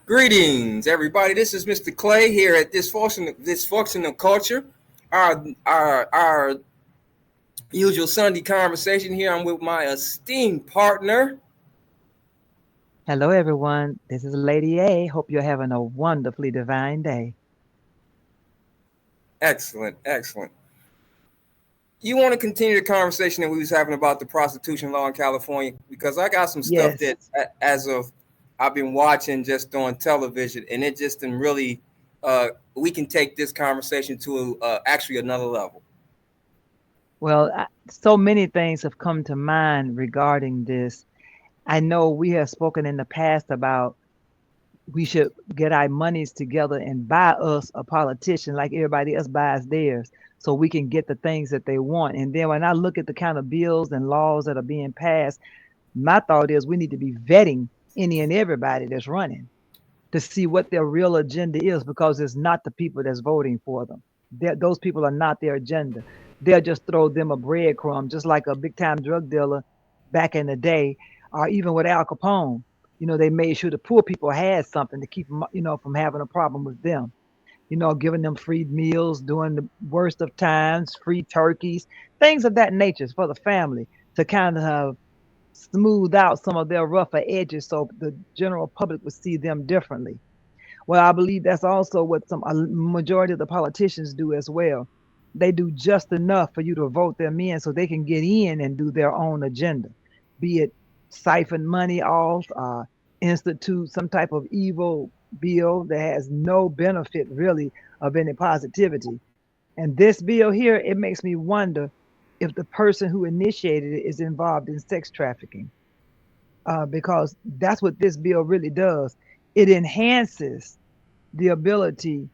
Greetings, everybody. This is Mr. Clay here at Dysfunctional Culture. Our usual Sunday conversation here. I'm with my esteemed partner. Hello, everyone. This is Lady A. Hope you're having a wonderfully divine day. Excellent, excellent. You want to continue the conversation that we was having about the prostitution law in California? Because I got some stuff Yes. that, as of I've been watching just on television, and it just didn't really. We can take this conversation to actually another level. Well, so many things have come to mind regarding this. I know we have spoken in the past about we should get our monies together and buy us a politician like everybody else buys theirs so we can get the things that they want. And then when I look at the kind of bills and laws that are being passed, my thought is we need to be vetting any and everybody that's running to see what their real agenda is because it's not the people that's voting for them. Those people are not their agenda. They'll just throw them a breadcrumb, just like a big time drug dealer back in the day, or even with Al Capone. They made sure the poor people had something to keep them, from having a problem with them. Giving them free meals during the worst of times, free turkeys, things of that nature for the family to kind of smooth out some of their rougher edges so the general public would see them differently. Well, I believe that's also what a majority of the politicians do as well. They do just enough for you to vote them in so they can get in and do their own agenda, be it siphon money off, institute some type of evil bill that has no benefit really of any positivity. And this bill here, it makes me wonder if the person who initiated it is involved in sex trafficking, because that's what this bill really does. It enhances the ability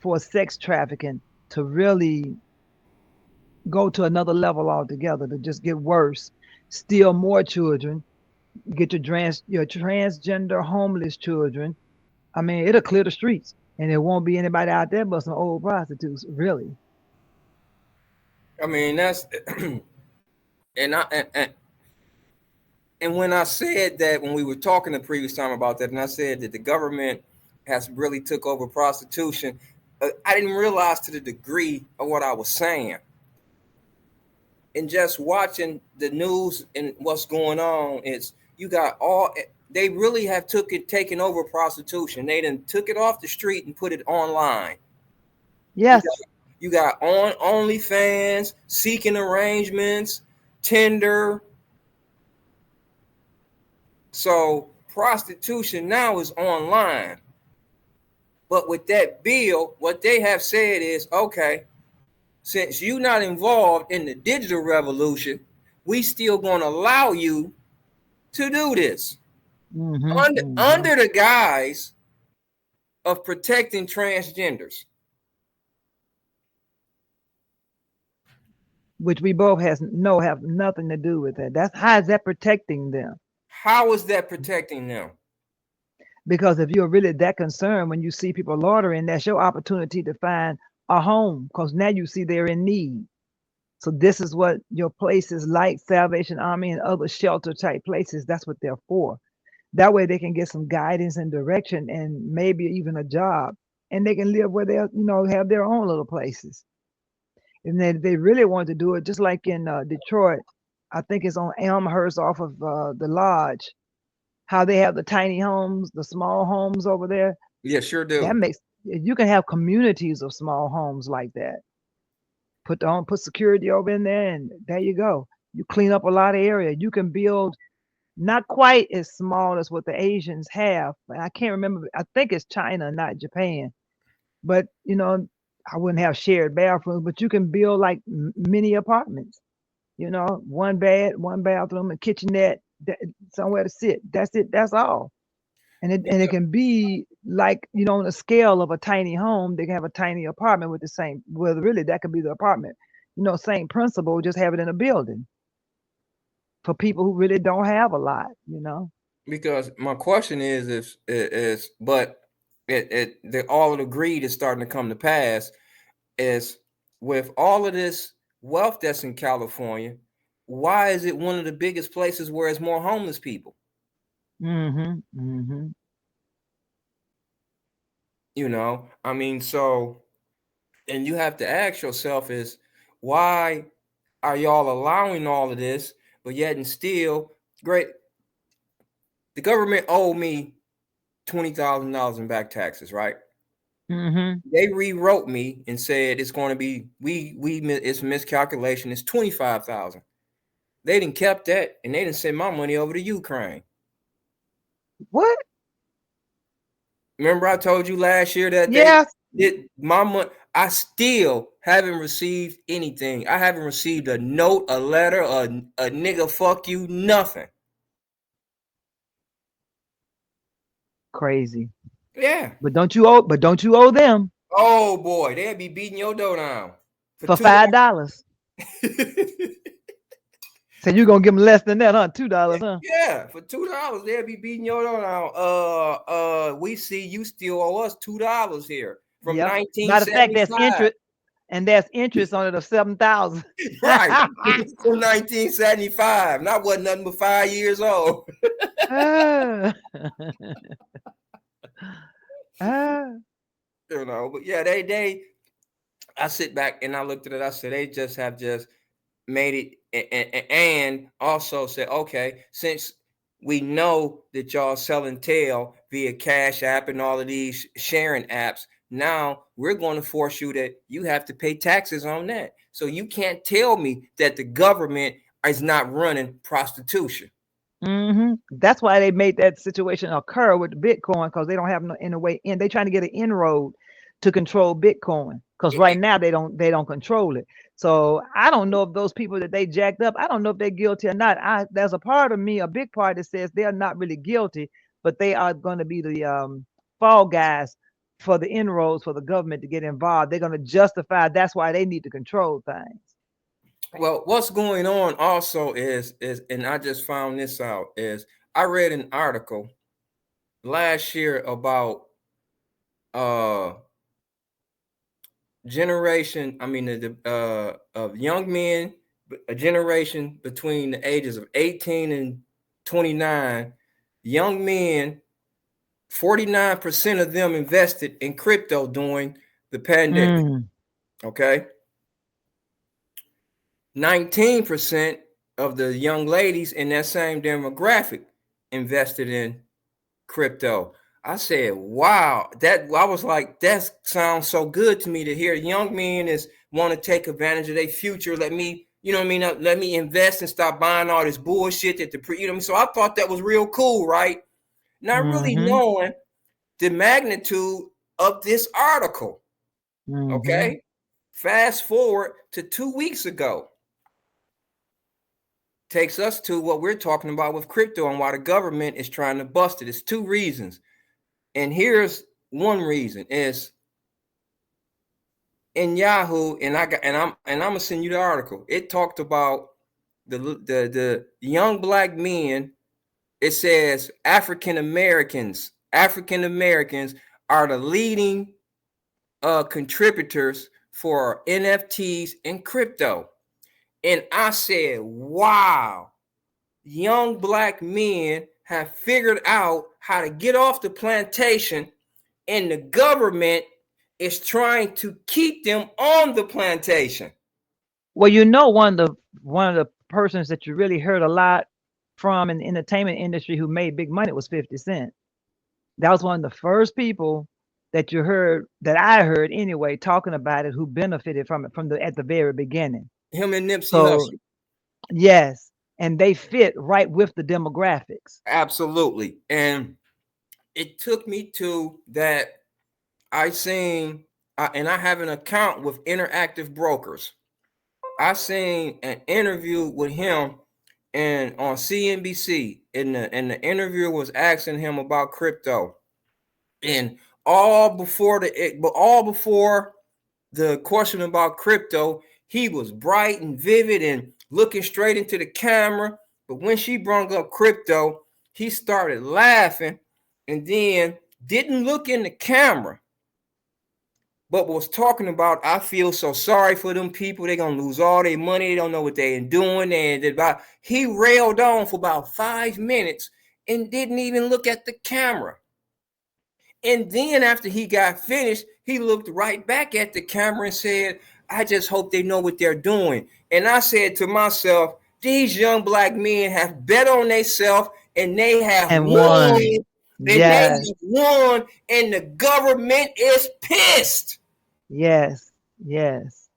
for sex trafficking to really go to another level altogether, to just get worse, steal more children, get your transgender homeless children. I mean, it'll clear the streets, and there won't be anybody out there but some old prostitutes, really. I mean, that's and I and when I said that when we were talking the previous time about that, and I said that the government has really took over prostitution, I didn't realize to the degree of what I was saying. And just watching the news and what's going on, it's you got all they really have taken over prostitution. They done took it off the street and put it online. You got Yes, you got on OnlyFans, seeking arrangements, Tinder. So prostitution now is online. But with that bill, what they have said is, okay, since you're not involved in the digital revolution, we still gonna allow you to do this hmm hmm under the guise of protecting transgenders. which we both have nothing to do with that. That's how is that protecting them? How is that protecting them? Because if you're really that concerned when you see people loitering, that's your opportunity to find a home because now you see they're in need. So this is what your places like Salvation Army and other shelter type places, that's what they're for. That way they can get some guidance and direction and maybe even a job. And they can live where they'll, have their own little places. And then they really want to do it just like in Detroit. I think it's on Elmhurst off of the Lodge, how they have the tiny homes, the small homes over there. Yeah, sure That do. makes you can have communities of small homes like that. Put security over in there, and there you go. You clean up a lot of area. You can build not quite as small as what the Asians have. But I can't remember. I think it's China, not Japan. But I wouldn't have shared bathrooms, but you can build like mini apartments. One bed, one bathroom, a kitchenette, somewhere to sit. That's it. That's all. And it can be like on a scale of a tiny home, they can have a tiny apartment with the same. Well, really, that could be the apartment. Same principle, just have it in a building for people who really don't have a lot. Because my question is but all of the greed is starting to come to pass is with all of this wealth that's in California, why is it one of the biggest places where it's more homeless people? hmm hmm You know, I mean, so, and you have to ask yourself is, why are y'all allowing all of this, but yet and still, great, the government owed me $20,000 in back taxes, right? Mm-hmm. They rewrote me and said it's going to be it's miscalculation. It's 25,000. They didn't kept that, and they didn't send my money over to Ukraine. What? Remember, I told you last year that they Yes. did my money. I still haven't received anything. I haven't received a note, a letter, a nigga fuck you, nothing. Crazy. Yeah. But don't you owe them Oh boy, they'd be beating your door down for for $2. $5. So you're gonna give them less than that, huh? $2, huh? Yeah, for $2, they'll be beating your door down. We see you still owe us $2 here from Yep. Matter of fact, 1975. there's interest on it of 7,000. Right. From 1975. And I wasn't nothing but 5 years old. You know, but yeah, I sit back and I looked at it. I said, they have made it, and also said, okay, since we know that y'all selling tail via Cash App and all of these sharing apps, now we're going to force you that you have to pay taxes on that. So you can't tell me that the government is not running prostitution. Mm-hmm. That's why they made that situation occur with the Bitcoin, because they don't have no in a way in. They're trying to get an inroad to control Bitcoin, because right now they don't control it. So I don't know if those people that they jacked up, I don't know if they're guilty or not. There's a part of me, a big part that says they're not really guilty, but they are going to be the fall guys for the inroads for the government to get involved. They're going to justify. That's why they need to control things. Well, what's going on also is, and I just found this out, is I read an article last year about generation, I mean, of young men, a generation between the ages of 18 and 29, young men, 49% of them invested in crypto during the pandemic. Okay. 19% of the young ladies in that same demographic invested in crypto. I said, wow, I was like, that sounds so good to me to hear young men want to take advantage of their future. Let me, you know what I mean? Let me invest and stop buying all this bullshit you know what I mean? So I thought that was real cool, right? Not really knowing the magnitude of this article. Okay. Fast forward to 2 weeks ago. Takes us to what we're talking about with crypto and why the government is trying to bust it. It's 2 reasons. And here's one reason is in Yahoo, and I'm gonna send you the article. It talked about the young black men. It says African Americans are the leading contributors for NFTs and crypto. And I said, wow, young black men have figured out how to get off the plantation, and the government is trying to keep them on the plantation. Well, you know, one of the persons that you really heard a lot from in the entertainment industry who made big money was 50 Cent. That was one of the first people that you heard, that I heard anyway, talking about it, who benefited from it at the very beginning. Him and Nipsey Hussle. Yes, and they fit right with the demographics. Absolutely. And it took me to that. I seen, and I have an account with Interactive Brokers. I seen an interview with him and on CNBC, and the interviewer was asking him about crypto, and all before the question about crypto, he was bright and vivid and looking straight into the camera. But when she brought up crypto, he started laughing and then didn't look in the camera, but was talking about, I feel so sorry for them people. They're going to lose all their money. They don't know what they're doing. And he railed on for about 5 minutes and didn't even look at the camera. And then after he got finished, he looked right back at the camera and said, I just hope they know what they're doing. And I said to myself, these young black men have bet on themselves and they have And won. won. And they Yes. have won, and the government is pissed. Yes. Yes.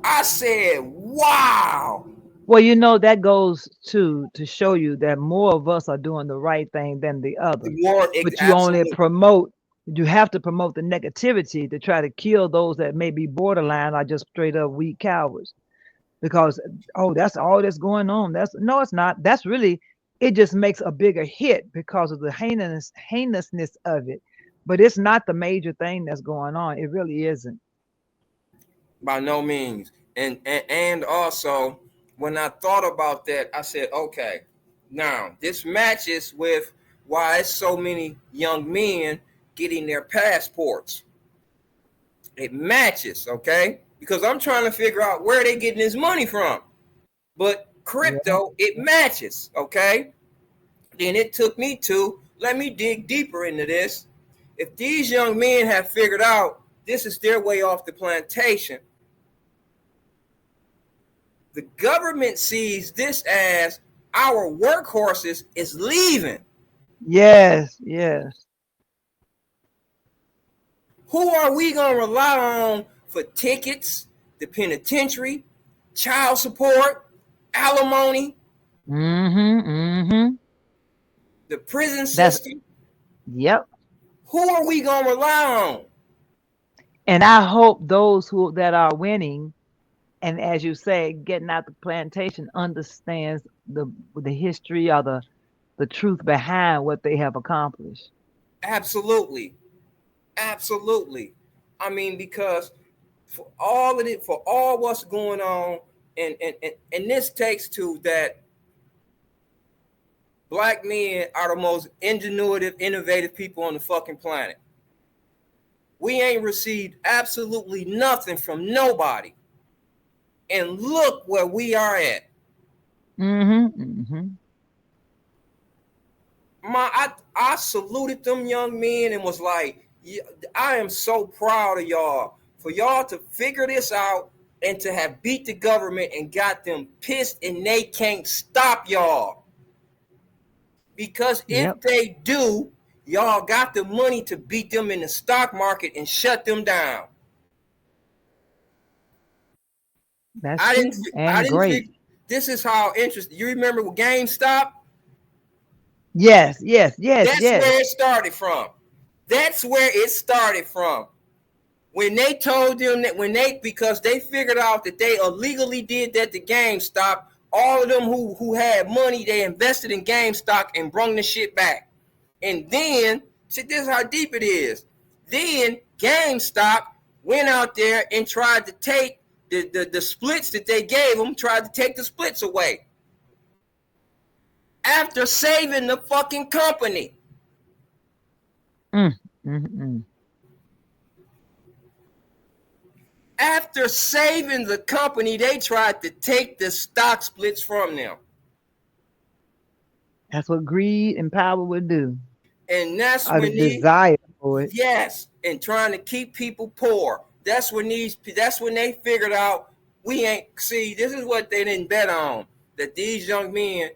I said, wow. Well, you know, that goes to show you that more of us are doing the right thing than the other. But you only Absolutely. you have to promote the negativity to try to kill those that may be borderline or just straight up weak cowards. Because, oh, that's all that's going on. No, it's not. That's really, it just makes a bigger hit because of the heinousness of it. But it's not the major thing that's going on. It really isn't. By no means. And also, when I thought about that, I said, okay, now this matches with why it's so many young men getting their passports. It matches, okay? Because I'm trying to figure out where they getting this money from. But crypto, it matches, okay? Then it took me to, let me dig deeper into this. If these young men have figured out this is their way off the plantation, the government sees this as our workhorses is leaving. Yes, yes. Who are we going to rely on for tickets, the penitentiary, child support, alimony, Mm-hmm. the prison system? Yep. Who are we going to rely on? And I hope those that are winning, and as you say, getting out the plantation, understands the history or the truth behind what they have accomplished. Absolutely. Absolutely. I mean, because for all of it, for all what's going on, and this takes to that black men are the most ingenuitive, innovative people on the fucking planet. We ain't received absolutely nothing from nobody. And look where we are at. I saluted them young men and was like, I am so proud of y'all for y'all to figure this out and to have beat the government and got them pissed and they can't stop y'all. Because if they do, y'all got the money to beat them in the stock market and shut them down. That's true. And great. This is how interesting. You remember with GameStop? Yes. That's where it started from. That's where it started from. When they told them that because they figured out that they illegally did that to GameStop, all of them who had money, they invested in GameStop and brung the shit back. And then, see, this is how deep it is. Then GameStop went out there and tried to take the splits that they gave them, tried to take the splits away. After saving the fucking company. After saving the company, they tried to take the stock splits from them. That's what greed and power would do. And that's when the desire for it. Yes, and trying to keep people poor. That's when they figured out we ain't see. This is what they didn't bet on. That these young men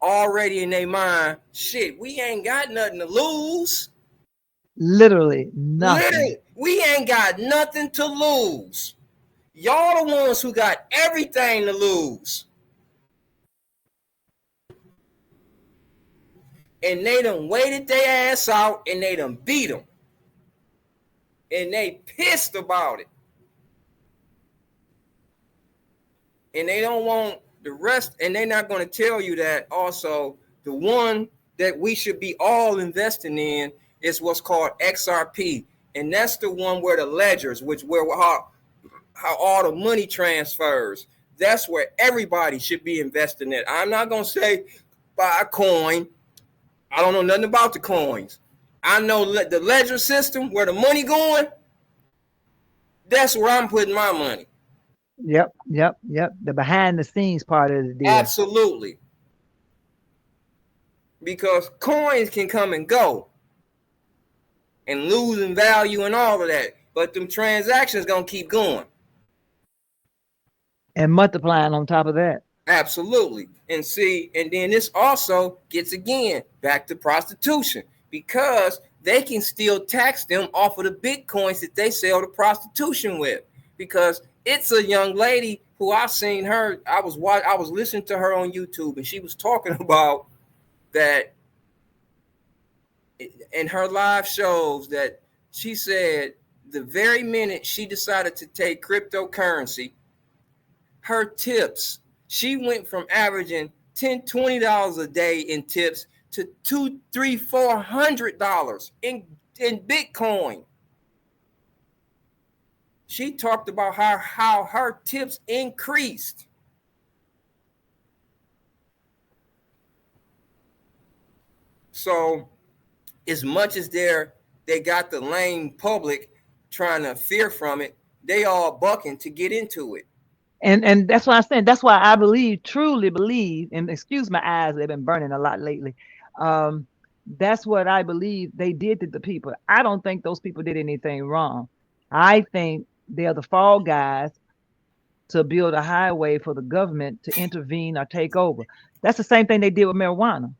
already in their mind, shit, we ain't got nothing to lose. Literally nothing. We ain't got nothing to lose. Y'all the ones who got everything to lose. And they done waited their ass out and they done beat them. And they pissed about it. And they don't want the rest, and they're not going to tell you that also the one that we should be all investing in is what's called XRP. And that's the one where the ledgers, how all the money transfers, that's where everybody should be investing in. I'm not going to say buy a coin. I don't know nothing about the coins. I know the ledger system, where the money going, that's where I'm putting my money. Yep. The behind the scenes part of the deal. Absolutely. because coins can come and go and lose in value and all of that, but them transactions gonna keep going and multiplying on top of that. Absolutely. And see, and then this also gets again back to prostitution, because they can still tax them off of the bitcoins that they sell the prostitution with. Because it's a young lady who I've seen her, I was listening to her on YouTube, and she was talking about that in her live shows, that she said the very minute she decided to take cryptocurrency, her tips, she went from averaging $10, $20 a day in tips to $200, $300, $400 in Bitcoin. She talked about how her tips increased. So as much as they got the lame public trying to fear from it, they all bucking to get into it. And that's why I'm saying, that's why I truly believe, and excuse my eyes, they've been burning a lot lately. That's what I believe they did to the people. I don't think those people did anything wrong. I think they're the fall guys to build a highway for the government to intervene or take over. That's the same thing they did with marijuana.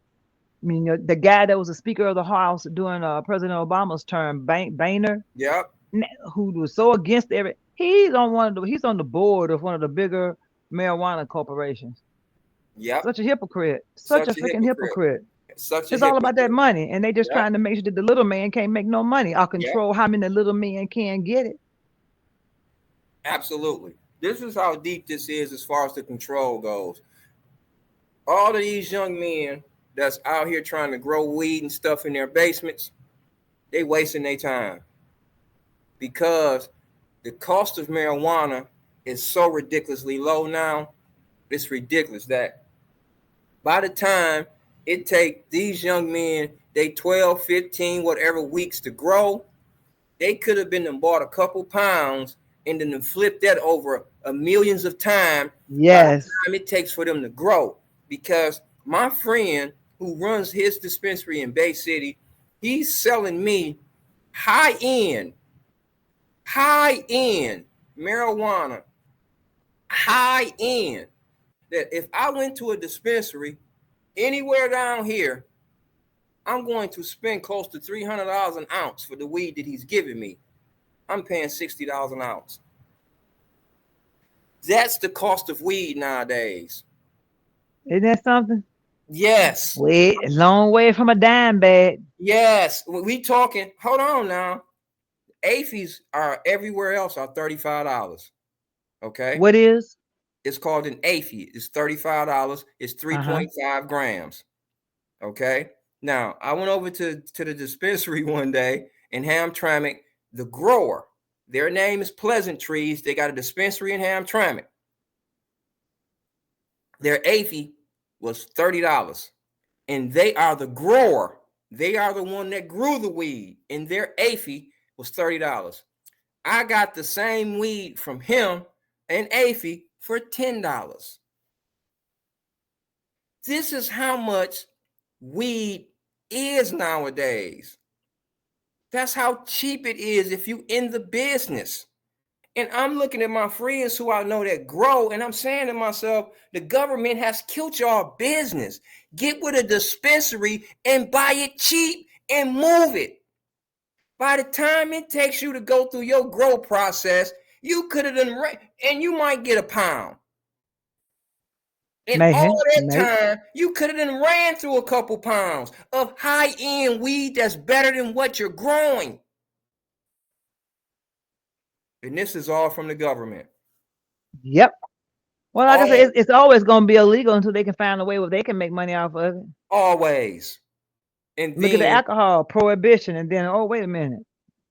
I mean, the guy that was the Speaker of the House during President Obama's term, Boehner, yep, who was so against he's on the board of one of the bigger marijuana corporations. Yep. Such a hypocrite. Such a freaking hypocrite. It's all about that money, and they just trying to make sure that the little man can't make no money or control how many little men can get it. Absolutely. This is how deep this is as far as the control goes. All of these young men that's out here trying to grow weed and stuff in their basements, they wasting their time, because the cost of marijuana is so ridiculously low now. It's ridiculous that by the time it take these young men, they 12, 15, whatever weeks to grow, they could have been and bought a couple pounds and then flip that over millions of times. Yes. By the time it takes for them to grow. Because my friend who runs his dispensary in Bay City, he's selling me high-end marijuana, high-end, that if I went to a dispensary anywhere down here, I'm going to spend close to $300 an ounce for the weed that he's giving me. I'm paying $60 an ounce. That's the cost of weed nowadays. Isn't that something? Yes. A long way from a dime bag. Yes. We talking, hold on now. AFEs are everywhere else are $35. Okay. What is? It's called an AFE. It's $35. It's 3.5 grams. Okay. Now, I went over to the dispensary one day in Hamtramck, the grower. Their name is Pleasant Trees. They got a dispensary in Hamtramck. Their AFE was $30. And they are the grower. They are the one that grew the weed. And their AFE was $30. I got the same weed from him, an AFE, for $10. This is how much weed is nowadays. That's how cheap it is if you in the business. And I'm looking at my friends who I know that grow, and I'm saying to myself, the government has killed y'all business. Get with a dispensary and buy it cheap and move it. By the time it takes you to go through your grow process, you could have done, and you might get a pound. In all that time, you could have done ran through a couple pounds of high-end weed that's better than what you're growing. And this is all from the government. Yep. Well, like I said, it's always going to be illegal until they can find a way where they can make money off of it. Always. And look at the alcohol prohibition, and then, oh, wait a minute.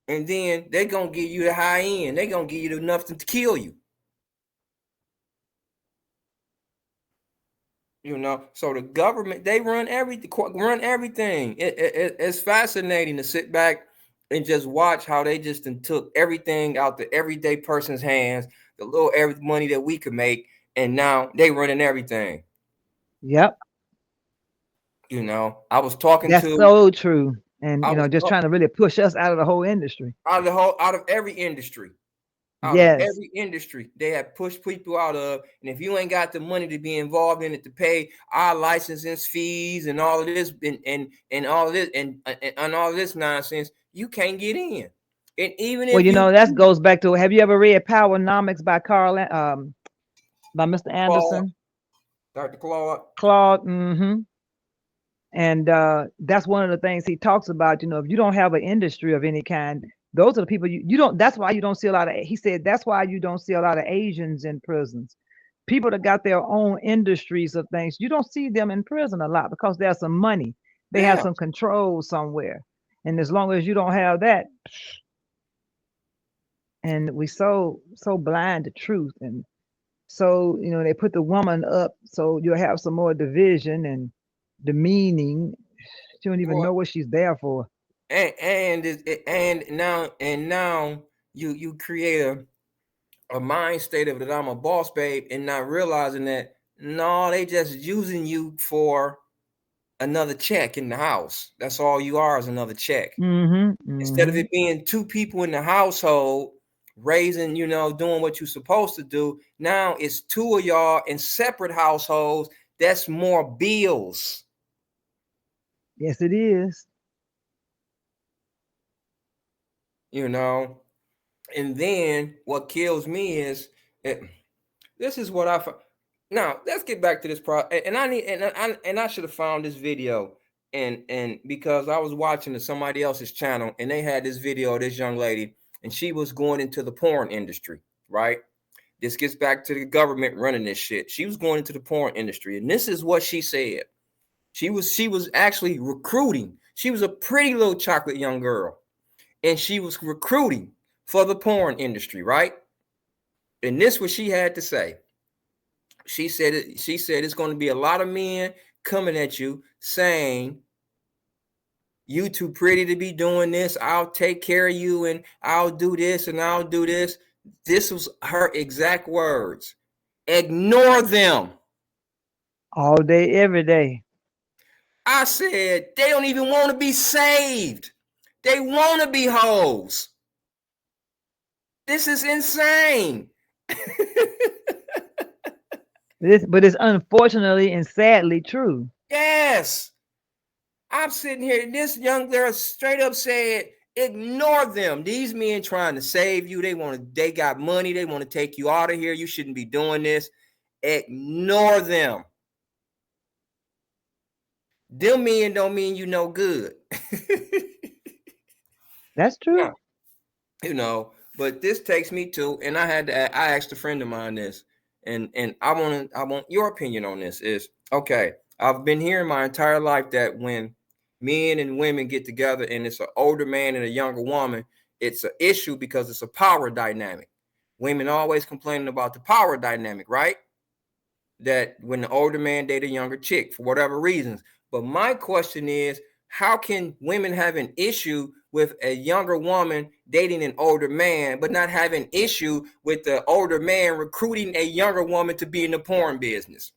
And then they're going to give you the high end. They're going to give you enough to kill you. You know, so the government, they run everything. It's fascinating to sit back and just watch how they just took everything out the everyday person's hands, the little money that we could make, and now they running everything. Yep. You know, I was talking That's to, so true. And I was just trying to really push us out of the whole industry. out of every industry. Out of Yes. every industry they have pushed people out of, and if you ain't got the money to be involved in it to pay our licensing fees and all of this and all of this and all of this nonsense, you can't get in. And even Well, if you that goes back to, have you ever read Powernomics by by Mr. Claude, Anderson? Dr. Claude, Claude. And that's one of the things he talks about. If you don't have an industry of any kind, those are the people you don't. That's why you don't see a lot of. He said that's why you don't see a lot of Asians in prisons. People that got their own industries of things, you don't see them in prison a lot because there's some money. They have yeah, some control somewhere, and as long as you don't have that, and we so blind to truth, and so they put the woman up so you'll have some more division and demeaning. She don't even boy, know what she's there for. and now you create a mind state of that I'm a boss babe, and not realizing that no, they just using you for another check in the house. That's all you are, is another check. Mm-hmm. Instead of Mm-hmm. it being two people in the household raising, doing what you're supposed to do, now it's two of y'all in separate households. That's more bills, Yes, it is. you know. And then what kills me is it, this is what now let's get back to this and I need and I should have found this video, and because I was watching somebody else's channel, and they had this video of this young lady, and she was going into the porn industry, right? This gets back to the government running this shit. She was going into the porn industry, and this is what she said. She was actually recruiting. She was a pretty little chocolate young girl, and she was recruiting for the porn industry, right? And this what she had to say. She said it's going to be a lot of men coming at you saying, you too pretty to be doing this, I'll take care of you, and I'll do this and I'll do this. This was her exact words. Ignore them. All day, every day. I said they don't even want to be saved. They want to be hoes. This is insane. But it's unfortunately and sadly true. Yes. I'm sitting here, this young girl straight up said, ignore them. These men trying to save you. They got money. They want to take you out of here. You shouldn't be doing this. Ignore them. Them men don't mean you no good. That's true. But this takes me to, and I asked a friend of mine this, and I want your opinion on this. Is okay. I've been hearing my entire life that when men and women get together and it's an older man and a younger woman, it's an issue because it's a power dynamic. Women always complaining about the power dynamic, right? That when the older man date a younger chick for whatever reasons. But my question is, how can women have an issue with a younger woman dating an older man, but not have an issue with the older man recruiting a younger woman to be in the porn business?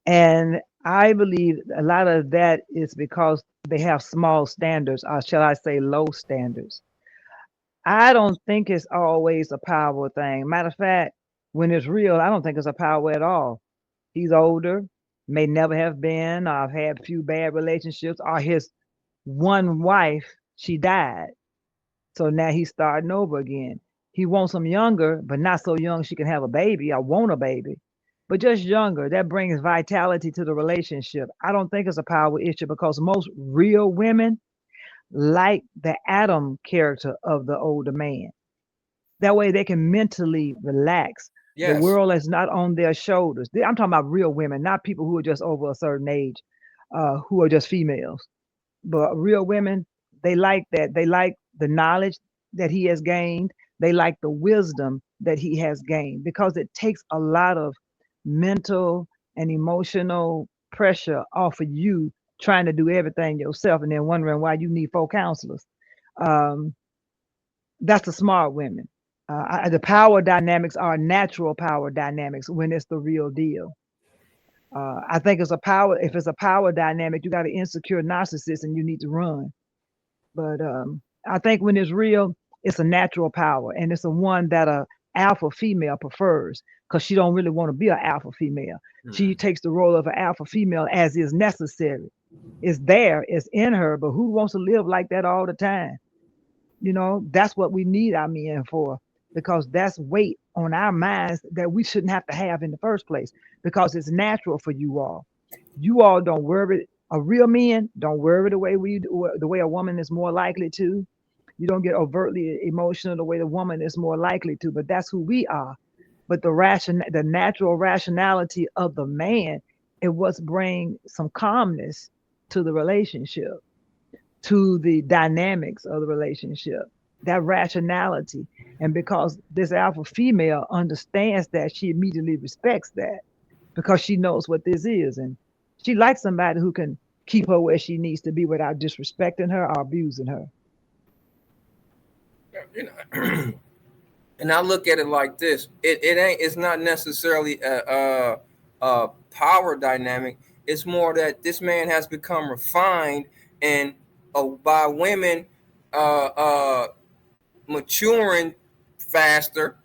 And I believe a lot of that is because they have small standards, or shall I say low standards. I don't think it's always a power thing. Matter of fact, when it's real, I don't think it's a power at all. He's older, may never have been, or had a few bad relationships, or his one wife, she died. So now he's starting over again. He wants them younger, but not so young she can have a baby. I want a baby, but just younger. That brings vitality to the relationship. I don't think it's a power issue because most real women like the Adam character of the older man. That way they can mentally relax. The Yes. world is not on their shoulders. I'm talking about real women, not people who are just over a certain age, who are just females. But real women, they like that. They like the knowledge that he has gained. They like the wisdom that he has gained because it takes a lot of mental and emotional pressure off of you trying to do everything yourself and then wondering why you need 4 counselors. Um, that's the smart women. The power dynamics are natural power dynamics when it's the real deal. I think it's a power. If it's a power dynamic, you got an insecure narcissist, and you need to run. But I think when it's real, it's a natural power, and it's a one that a alpha female prefers because she don't really want to be an alpha female. She Hmm. takes the role of an alpha female as is necessary. It's there, it's in her, but who wants to live like that all the time? That's what we need our men for, because that's weight on our minds that we shouldn't have to have in the first place, because it's natural for you all. You all don't worry. A real man don't worry the way we do, the way a woman is more likely to. You don't get overtly emotional the way the woman is more likely to, but that's who we are. But the natural rationality of the man, it was bring some calmness to the relationship, to the dynamics of the relationship, that rationality. And because this alpha female understands that, she immediately respects that because she knows what this is. And she likes somebody who can keep her where she needs to be without disrespecting her or abusing her. You know, and I look at it like this: it's not necessarily a power dynamic. It's more that this man has become refined, and by women uh, maturing faster,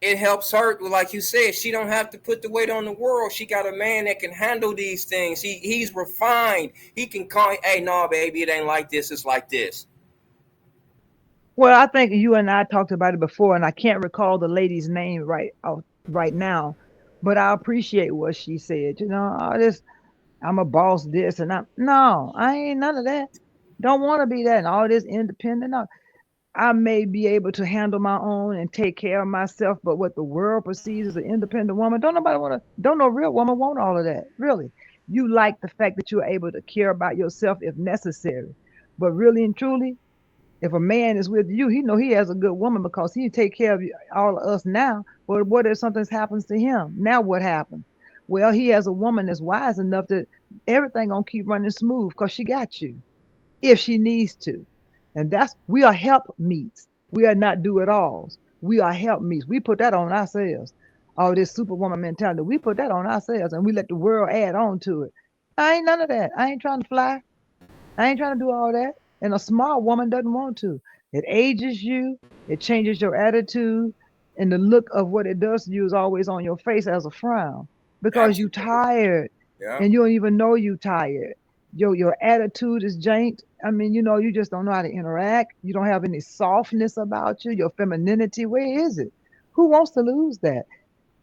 it helps her. Like you said, she don't have to put the weight on the world. She got a man that can handle these things. He's refined. He can call, hey, no, baby, it ain't like this. It's like this. Well, I think you and I talked about it before, and I can't recall the lady's name right now, but I appreciate what she said. All this, I'm a boss, this and I'm no, I ain't none of that. Don't want to be that, and all this independent. No. I may be able to handle my own and take care of myself, but what the world perceives as an independent woman, don't no real woman want all of that. Really. You like the fact that you're able to care about yourself if necessary. But really and truly, if a man is with you, he know he has a good woman because he take care of all of us now. But what if something happens to him? Now what happens? Well, he has a woman that's wise enough that everything gonna keep running smooth because she got you if she needs to. And we are help meets. We are not do it alls. We are help meets. We put that on ourselves. All this superwoman mentality, we put that on ourselves and we let the world add on to it. I ain't none of that. I ain't trying to fly. I ain't trying to do all that. And a smart woman doesn't want to. It ages you, it changes your attitude, and the look of what it does to you is always on your face as a frown because you Absolutely. tired Yeah. and you don't even know you tired. Your attitude is janked. I mean, you just don't know how to interact. You don't have any softness about you. Your femininity, where is it? Who wants to lose that?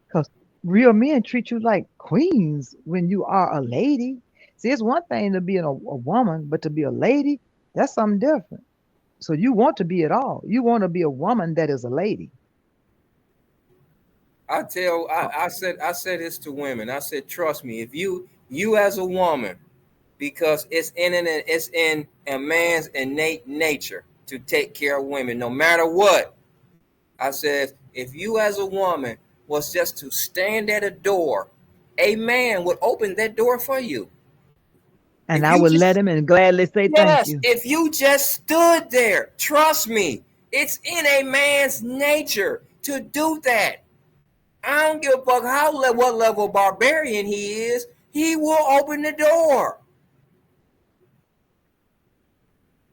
Because real men treat you like queens when you are a lady. See, it's one thing to be a woman, but to be a lady, that's something different. So you want to be it all. You want to be a woman that is a lady. Oh, I said this to women. I said, trust me, if you as a woman, because it's in a man's innate nature to take care of women, no matter what. I said, if you as a woman was just to stand at a door, a man would open that door for you. and If I you would let just him and gladly say thank Yes, you. if you just stood there, trust me, it's in a man's nature to do that. I don't give a fuck what level barbarian he is. He will open the door.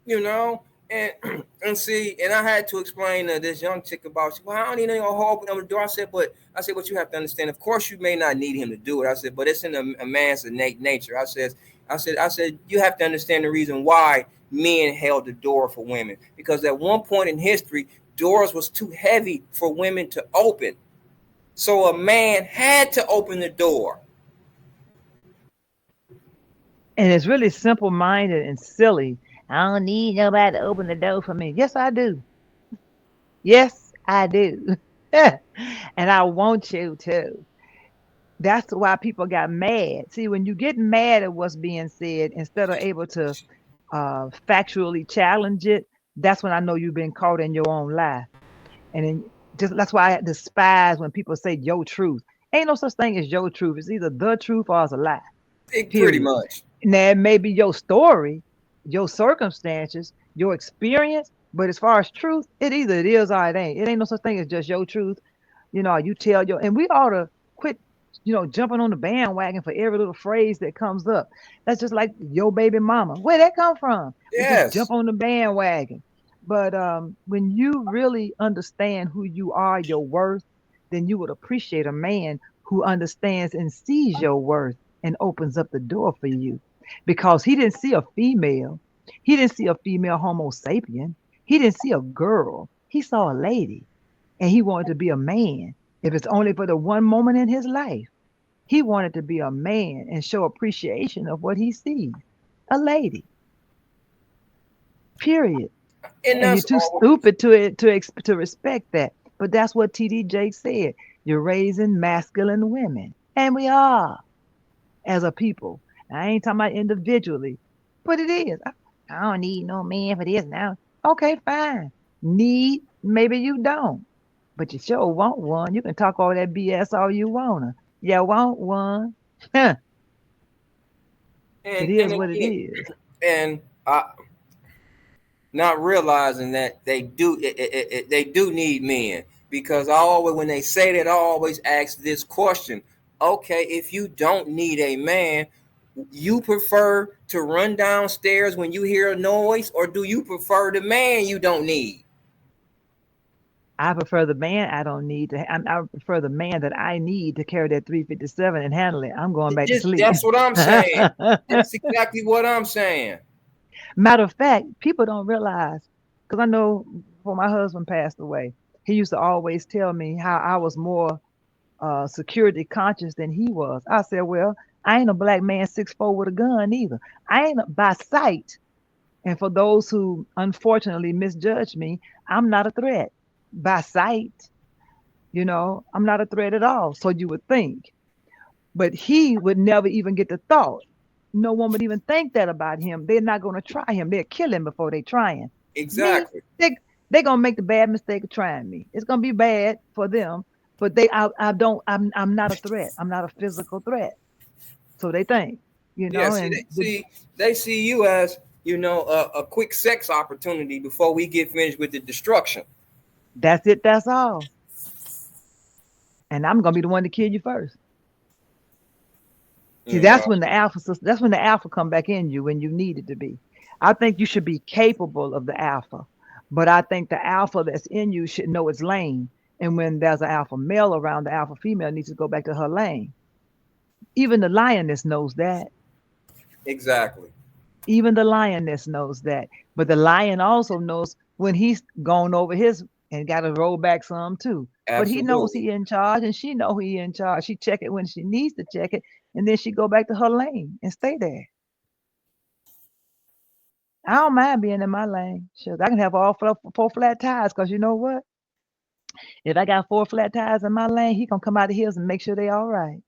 You know, and and see, and I had to explain to this young chick about, well, I don't even know how to open the door. But you have to understand. Of course, you may not need him to do it. I said, but it's in a man's innate nature. I said, you have to understand the reason why men held the door for women, because at one point in history, doors was too heavy for women to open, so a man had to open the door. And it's really simple minded and silly. I don't need nobody to open the door for me. Yes, I do. Yes, I do. And I want you to. That's why people got mad. See, when you get mad at what's being said instead of able to factually challenge it, that's when I know you've been caught in your own lie. And then just that's why I despise when people say your truth. Ain't no such thing as your truth. It's either the truth or it's a lie. Pretty Period. much. Now it may be your story, your circumstances, your experience, but as far as truth, either it is or it ain't. It ain't no such thing as just your truth. You tell your, and we ought to quit. jumping on the bandwagon for every little phrase that comes up. That's just like your baby mama. Where that come from? We just jump Yes. on the bandwagon. But when you really understand who you are, your worth, then you would appreciate a man who understands and sees your worth and opens up the door for you. Because he didn't see a female. He didn't see a female Homo sapien. He didn't see a girl. He saw a lady and he wanted to be a man. If it's only for the one moment in his life, he wanted to be a man and show appreciation of what he sees. A lady, period. And And you're that's too all. stupid to respect that. But that's what TD Jakes said. You're raising masculine women. And we are as a people. I ain't talking about individually, but it is. I don't need no man for this now. Okay, fine. Need, maybe you don't. But you sure want one. You can talk all that BS all you wanna. You want one. It And is what it again, is. and not realizing that they do need men, because I always, when they say that, I always ask this question: okay, if you don't need a man, you prefer to run downstairs when you hear a noise, or do you prefer the man you don't need? I prefer the man I don't need to. I prefer the man that I need to carry that 357 and handle it. I'm going back to Just sleep. that's what I'm saying. That's exactly what I'm saying. Matter of fact, people don't realize, because I know before my husband passed away, he used to always tell me how I was more security conscious than he was. I said, well, I ain't a black man 6'4" with a gun either. I ain't by sight. And for those who unfortunately misjudge me, I'm not a threat by sight. I'm not a threat at all. So you would think. But he would never even get the thought. No one would even think that about him. They're not going to try him. They'll kill him before they try him. Me, Exactly. they're going to make the bad mistake of trying me. It's going to be bad for them, but I'm not a threat. I'm not a physical threat. So they think, Yeah. and They see you as, a quick sex opportunity before we get finished with the destruction. that's it. That's all. And I'm going to be the one to kill you first. See, You know. that's when the alpha come back in you when you need it to be. I think you should be capable of the alpha, but I think the alpha that's in you should know its lane. And when there's an alpha male around, the alpha female needs to go back to her lane. Even the lioness knows that. Exactly. Even the lioness knows that. But the lion also knows when he's gone over his and got to roll back some too. But he knows Absolutely. he in charge and she know he in charge. She check it when she needs to check it, and then she go back to her lane and stay there. I don't mind being in my lane. Sure, I can have four flat tires because you know what? If I got four flat tires in my lane, he gonna come out of his and make sure they all right.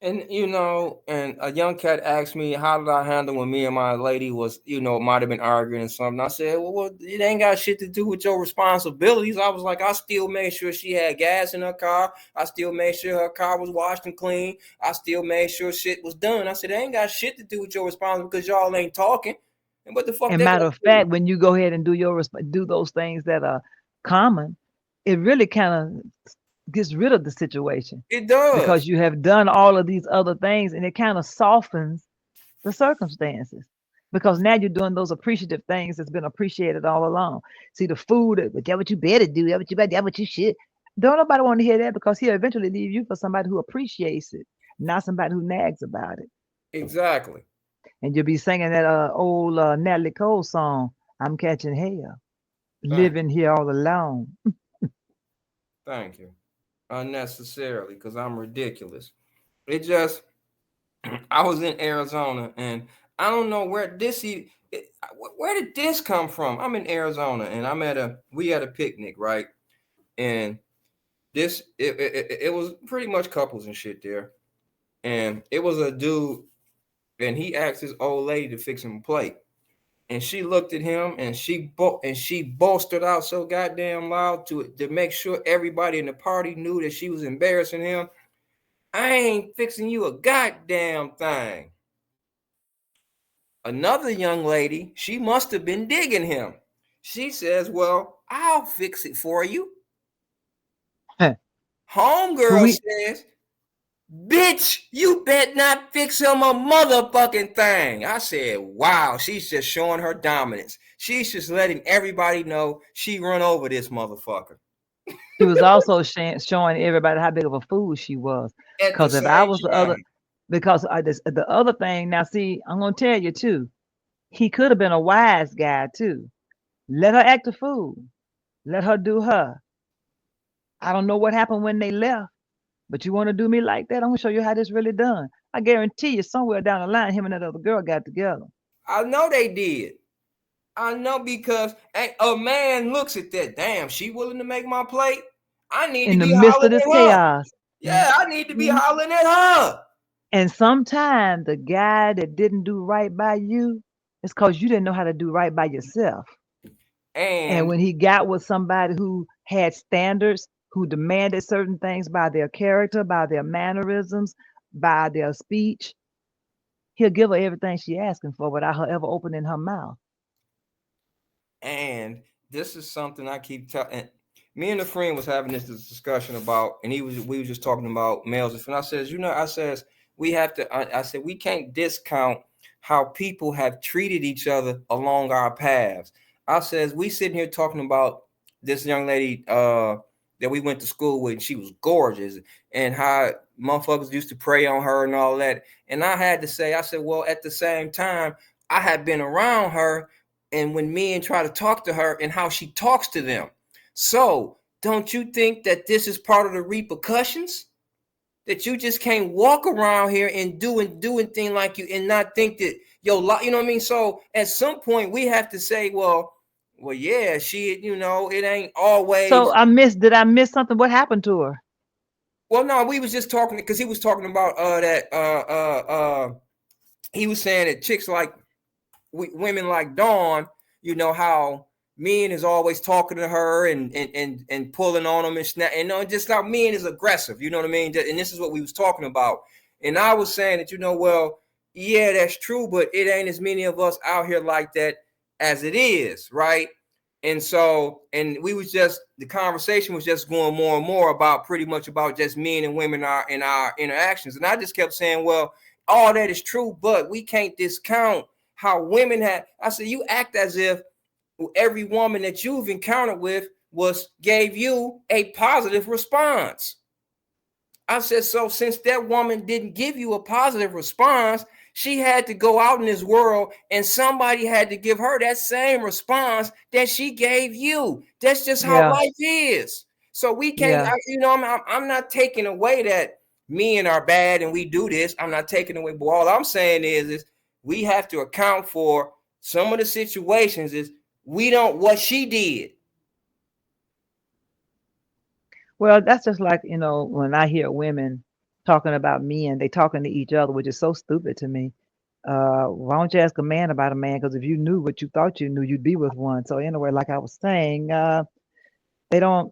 And and a young cat asked me, how did I handle when me and my lady was, might have been arguing and something. I said, well, it ain't got shit to do with your responsibilities. I was like, I still made sure she had gas in her car. I still made sure her car was washed and clean. I still made sure shit was done. I said, it ain't got shit to do with your responsibility because y'all ain't talking. And what the fuck And they matter gonna of do? fact, when you go ahead and do those things that are common, it really kind of gets rid of the situation It because does. you have done all of these other things, and it kind of softens the circumstances. Because now you're doing those appreciative things that's been appreciated all along. See the food, that's what you better do, that's what you should. Don't nobody want to hear that because he'll eventually leave you for somebody who appreciates it, not somebody who nags about it. Exactly. And you'll be singing that old Natalie Cole song, I'm catching hell, Thank living here all alone. Thank you. Unnecessarily, because I'm ridiculous. It just, I was in Arizona, and I don't know where did this come from? I'm in Arizona, and we had a picnic, right? And it was pretty much couples and shit there. And it was a dude, and he asked his old lady to fix him a plate. And she looked at him, and she bolstered out so goddamn loud to make sure everybody in the party knew that she was embarrassing him. I ain't fixing you a goddamn thing. Another young lady, she must have been digging him. She says, well, I'll fix it for you. But Homegirl we says, Bitch, you bet not fix him a motherfucking thing. I said, wow, she's just showing her dominance. She's just letting everybody know she run over this motherfucker. She was also showing everybody how big of a fool she was. At the Because if I same was the other, time. because the other thing, now see, I'm gonna tell you too. He could have been a wise guy too. Let her act a fool. Let her do her. I don't know what happened when they left, but you want to do me like that? I'm gonna show you how this really done. I guarantee you, somewhere down the line, him and that other girl got together. I know they did. I know because a man looks at that. Damn, she willing to make my plate. I need to In the be midst of hollering this at her. chaos. Yeah, I need to be Mhm. hollering at her. And sometimes the guy that didn't do right by you, it's because you didn't know how to do right by yourself. And And when he got with somebody who had standards, who demanded certain things by their character, by their mannerisms, by their speech, he'll give her everything she asking for without her ever opening her mouth. and this is something I keep telling. Me and a friend was having this discussion about, and we was just talking about males. And I says, I says we have to. I said we can't discount how people have treated each other along our paths. I says we sitting here talking about this young lady that we went to school with. And she was gorgeous, and how motherfuckers used to prey on her and all that. And I had to say, I said, well, at the same time, I had been around her, and when men try to talk to her and how she talks to them. So don't you think that this is part of the repercussions? That you just can't walk around here and doing things like you and not think that you know what I mean? So at some point we have to say, well, yeah, it ain't always. So did I miss something? What happened to her? Well, no, we was just talking because he was talking about he was saying that chicks like women like Dawn, how men is always talking to her and pulling on them and snap, and just how men is aggressive, you know what I mean? And this is what we was talking about. And I was saying that, well, yeah, that's true, but it ain't as many of us out here like that as it is, right? And so, and the conversation was just going more and more about pretty much about just men and women in our interactions. And I just kept saying, well, all that is true, but we can't discount how women have. I said, you act as if every woman that you've encountered with gave you a positive response. I said, so since that woman didn't give you a positive response, she had to go out in this world and somebody had to give her that same response that she gave you. That's just how life is. So we can't, I'm not taking away that men are bad and we do this. I'm not taking away, but all I'm saying is we have to account for some of the situations is we don't what she did. Well, that's just like, when I hear women talking about men, they talking to each other, which is so stupid to me. Why don't you ask a man about a man? Because if you knew what you thought you knew, you'd be with one. So anyway, like I was saying, they don't,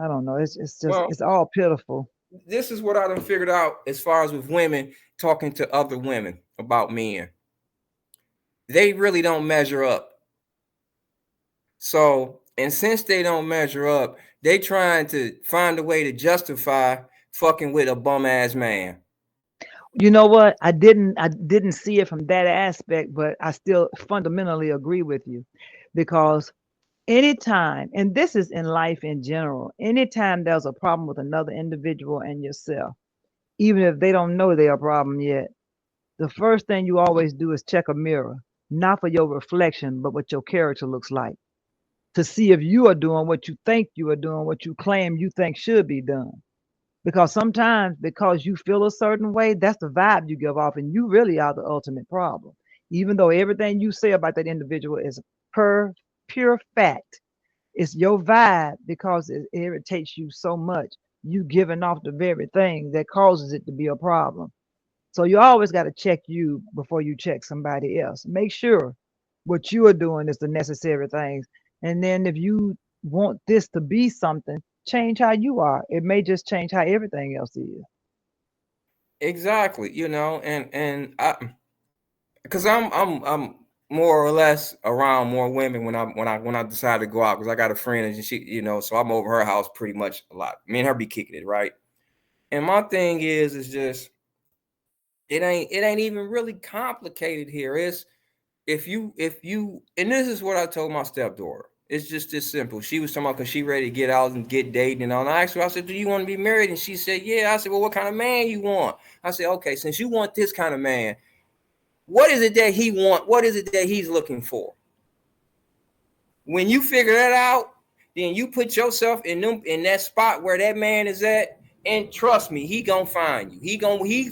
I don't know. It's all pitiful. This is what I done figured out as far as with women talking to other women about men. They really don't measure up. So, and since they don't measure up, they trying to find a way to justify fucking with a bum ass man. You know what? I didn't see it from that aspect, but I still fundamentally agree with you because anytime, and this is in life in general, anytime there's a problem with another individual and yourself, even if they don't know they're a problem yet, the first thing you always do is check a mirror, not for your reflection, but what your character looks like, to see if you are doing what you think you are doing, what you claim you think should be done. Because sometimes, because you feel a certain way, that's the vibe you give off, and you really are the ultimate problem. Even though everything you say about that individual is pure fact, it's your vibe because it irritates you so much. You giving off the very thing that causes it to be a problem. So you always got to check you before you check somebody else. Make sure what you are doing is the necessary things. And then if you want this to be something, change how you are. It may just change how everything else is. Exactly, and I, because I'm more or less around more women when I decide to go out because I got a friend and she, so I'm over her house pretty much a lot. Me and her be kicking it, right? And my thing is just it ain't even really complicated here. It's if you and this is what I told my stepdaughter. It's just this simple. She was talking about because she ready to get out and get dating and all. And I asked her, I said, "Do you want to be married?" And she said, "Yeah." I said, "Well, what kind of man you want?" I said, "Okay, since you want this kind of man, what is it that he want? What is it that he's looking for? When you figure that out, then you put yourself in that spot where that man is at, and trust me, he gonna find you. He's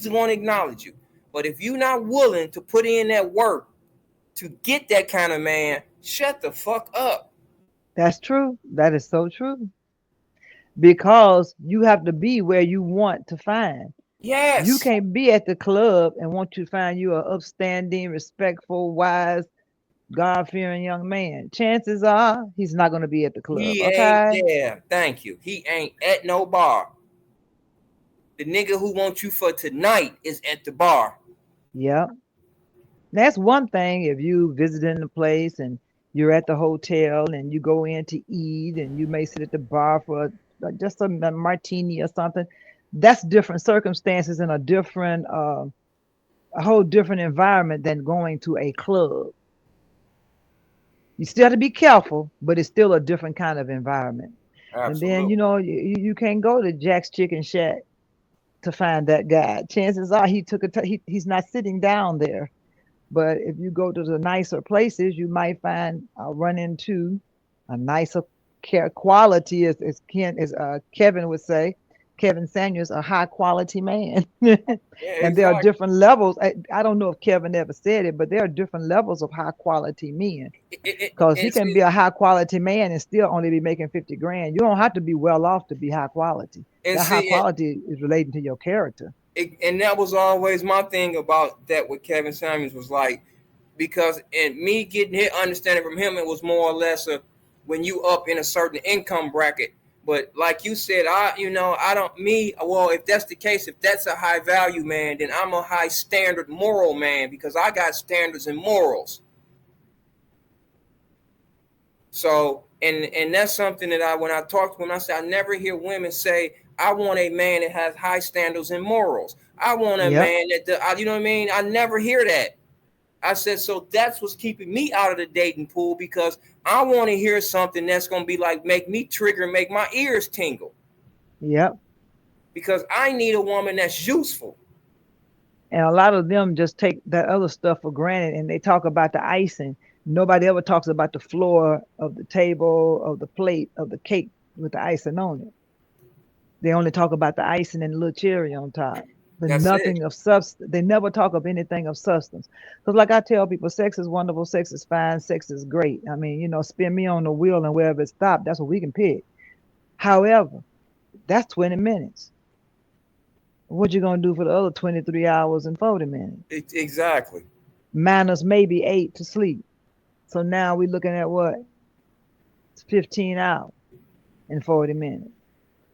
gonna acknowledge you. But if you're not willing to put in that work to get that kind of man, shut the fuck up. That's true. That is so true. Because you have to be where you want to find. You Yes. can't be at the club and want to find you an upstanding, respectful, wise, God fearing young man. Chances are he's not going to be at the club. He ain't Okay. there. Thank you. He ain't at no bar. The nigga who wants you for tonight is at the bar. Yep. That's one thing if you visiting the place and you're at the hotel and you go in to eat and you may sit at the bar for just a martini or something. That's different circumstances and a whole different environment than going to a club. You still have to be careful, but it's still a different kind of environment. And then, Absolutely. you can't go to Jack's Chicken Shack to find that guy. Chances are he's not sitting down there. But if you go to the nicer places, you might run into a nicer care quality, as Kevin would say, Kevin Samuels, a high quality man. Yeah, And there are exactly. different levels. I don't know if Kevin ever said it, but there are different levels of high quality men. Because he And can be see, a high quality man and still only be making 50 grand. You don't have to be well off to be high quality. and That high see, quality is relating to your character. and that was always my thing about that with Kevin Samuels was like, because and me getting his understanding from him, it was more or less a when you up in a certain income bracket. But like you said, I don't me well if that's the case, if that's a high value man, then I'm a high standard moral man because I got standards and morals. So and that's something that when I talk to them, I say I never hear women say I want a man that has high standards and morals. I want a Yep. man that you know what I mean. I never hear that. I said so that's what's keeping me out of the dating pool because I want to hear something that's gonna be like make me trigger, make my ears tingle Yep. because I need a woman that's useful. And a lot of them just take that other stuff for granted and they talk about the icing. Nobody ever talks about the floor of the table, of the plate, of the cake with the icing on it. They only talk about the icing and the little cherry on top, but That's it. nothing of substance. They never talk of anything of substance. Because, like I tell people, sex is wonderful, sex is fine, sex is great. I mean, spin me on the wheel and wherever it stops, that's what we can pick. However, that's 20 minutes. What you gonna do for the other 23 hours and 40 minutes? Exactly. Minus maybe 8 to sleep. So now we're looking at what? It's 15 hours and 40 minutes.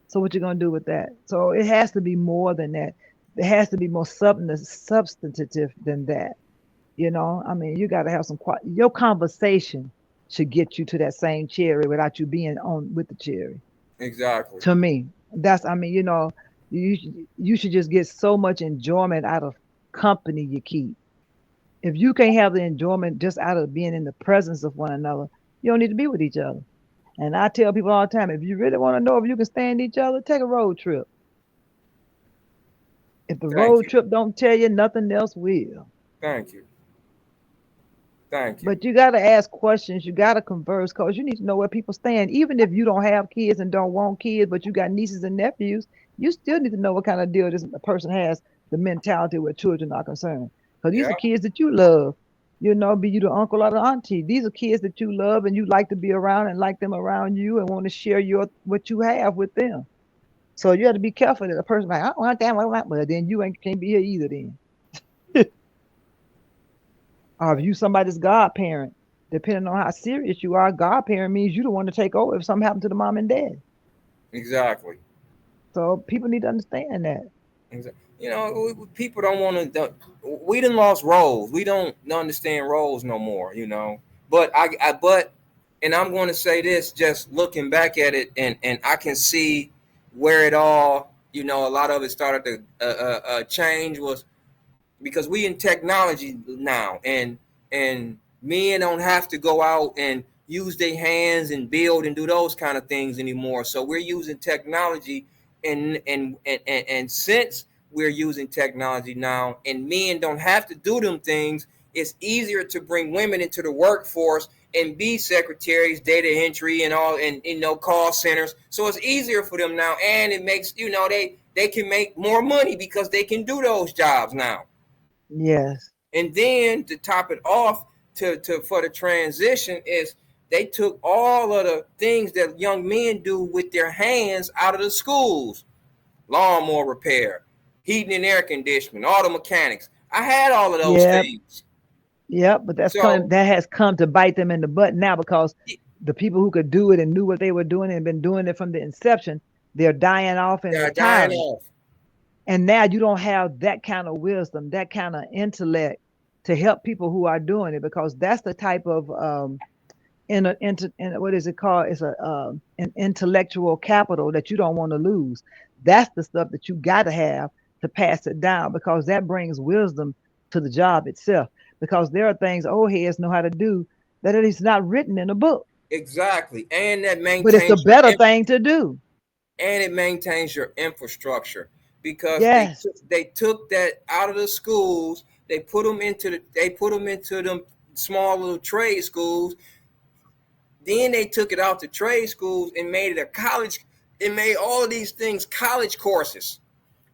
So what you gonna do with that? So it has to be more than that. It has to be more substantive than that. I mean, you got to have your conversation should get you to that same cherry without you being on with the cherry. Exactly. To me, I mean, you should just get so much enjoyment out of company you keep. If you can't have the enjoyment just out of being in the presence of one another, you don't need to be with each other. And I tell people all the time, if you really want to know if you can stand each other, take a road trip. If the Thank road you. trip don't tell you, nothing else will. Thank you. Thank you. But you got to ask questions. You got to converse because you need to know where people stand. Even if you don't have kids and don't want kids, but you got nieces and nephews, you still need to know what kind of deal this person has, the mentality where children are concerned. Because these Yeah. are kids that you love. Be you the uncle or the auntie. These are kids that you love and you like to be around and like them around you and want to share what you have with them. So you have to be careful that a person like, I don't want that, but then you can't be here either then. Or if you somebody's godparent, depending on how serious you are, godparent means you don't want to take over if something happened to the mom and dad. Exactly. So people need to understand that. Exactly. People don't want to. We done lost roles. We don't understand roles no more. But and I'm going to say this, just looking back at it, and I can see where it all You know, a lot of it started to change was because we in technology now, and men don't have to go out and use their hands and build and do those kind of things anymore. So we're using technology, and since we're using technology now, and men don't have to do them things, it's easier to bring women into the workforce and be secretaries, data entry, and all, and call centers. So it's easier for them now, and it makes they can make more money because they can do those jobs now. Yes. And then to top it off, to for the transition is they took all of the things that young men do with their hands out of the schools: lawnmower repair, heating and air conditioning, auto mechanics. I had all of those Yep. things. Yep. But So that has come to bite them in the butt now, because the people who could do it and knew what they were doing and been doing it from the inception, they're dying off and they're dying retiring. off. And now you don't have that kind of wisdom, that kind of intellect to help people who are doing it, because that's the type of what is it called? It's an intellectual capital that you don't want to lose. That's the stuff that you got to have to pass it down, because that brings wisdom to the job itself. Because there are things old heads know how to do that it is not written in a book, Exactly, and that but it's a maintains better thing to do. and it maintains your infrastructure because Yes. they took that out of the schools. They put them into them small little trade schools. Then they took it out to trade schools and made it a college. It made all of these things college courses.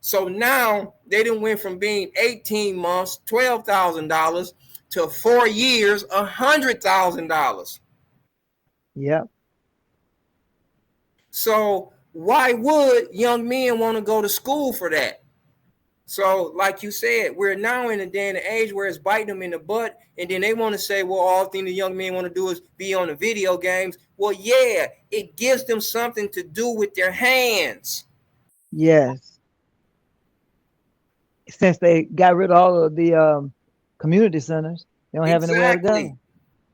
So now they didn't went from being 18 months, $12,000 to 4 years, $100,000. Yep. So why would young men want to go to school for that? So, like you said, we're now in a day and age where it's biting them in the butt, and then they want to say, well, all thing the young men want to do is be on the video games. Well, yeah, it gives them something to do with their hands. Yes. Since they got rid of all of the community centers, they don't have anywhere to Exactly. go. And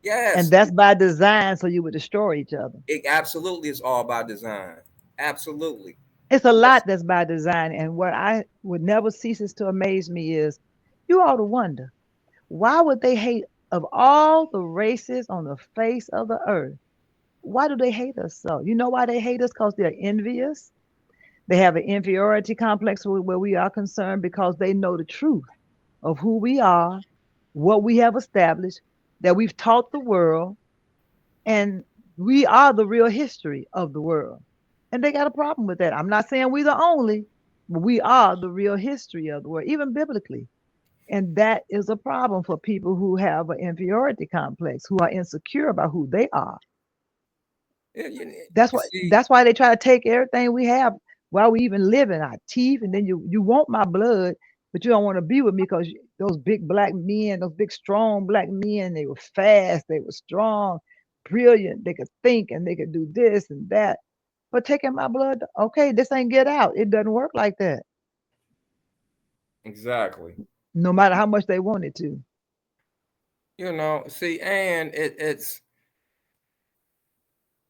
Yes. that's by design, so you would destroy each other. It absolutely is all by design. Absolutely. It's a Yes. lot that's by design. And what I would never ceases to amaze me is, you ought to wonder, why would they hate, of all the races on the face of the earth, why do they hate us so? You know why they hate us? Because they're envious. They have an inferiority complex where we are concerned, because they know the truth of who we are, what we have established, that we've taught the world, and we are the real history of the world. And they got a problem with that. I'm not saying we're the only, but we are the real history of the world, even biblically. And that is a problem for people who have an inferiority complex, who are insecure about who they are. Yeah, That's you why see, that's why they try to take everything we have while we even live in our teeth. And then you want my blood, but you don't want to be with me, because those big black men, those big strong black men, they were fast, they were strong, brilliant, they could think and they could do this and that. But taking my blood, okay, this ain't get out. It doesn't work like that, exactly. no matter how much they wanted to. See, and it's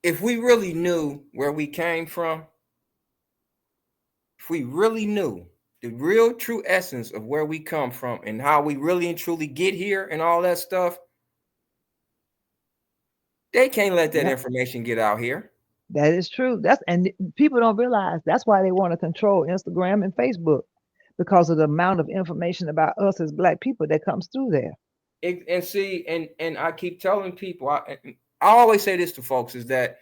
if we really knew where we came from, if we really knew the real true essence of where we come from and how we really and truly get here and all that stuff, they can't let that Yeah, information get out here. that is true. And people don't realize that's why they want to control Instagram and Facebook, because of the amount of information about us as black people that comes through there. And see, and I keep telling people, I always say this to folks, is that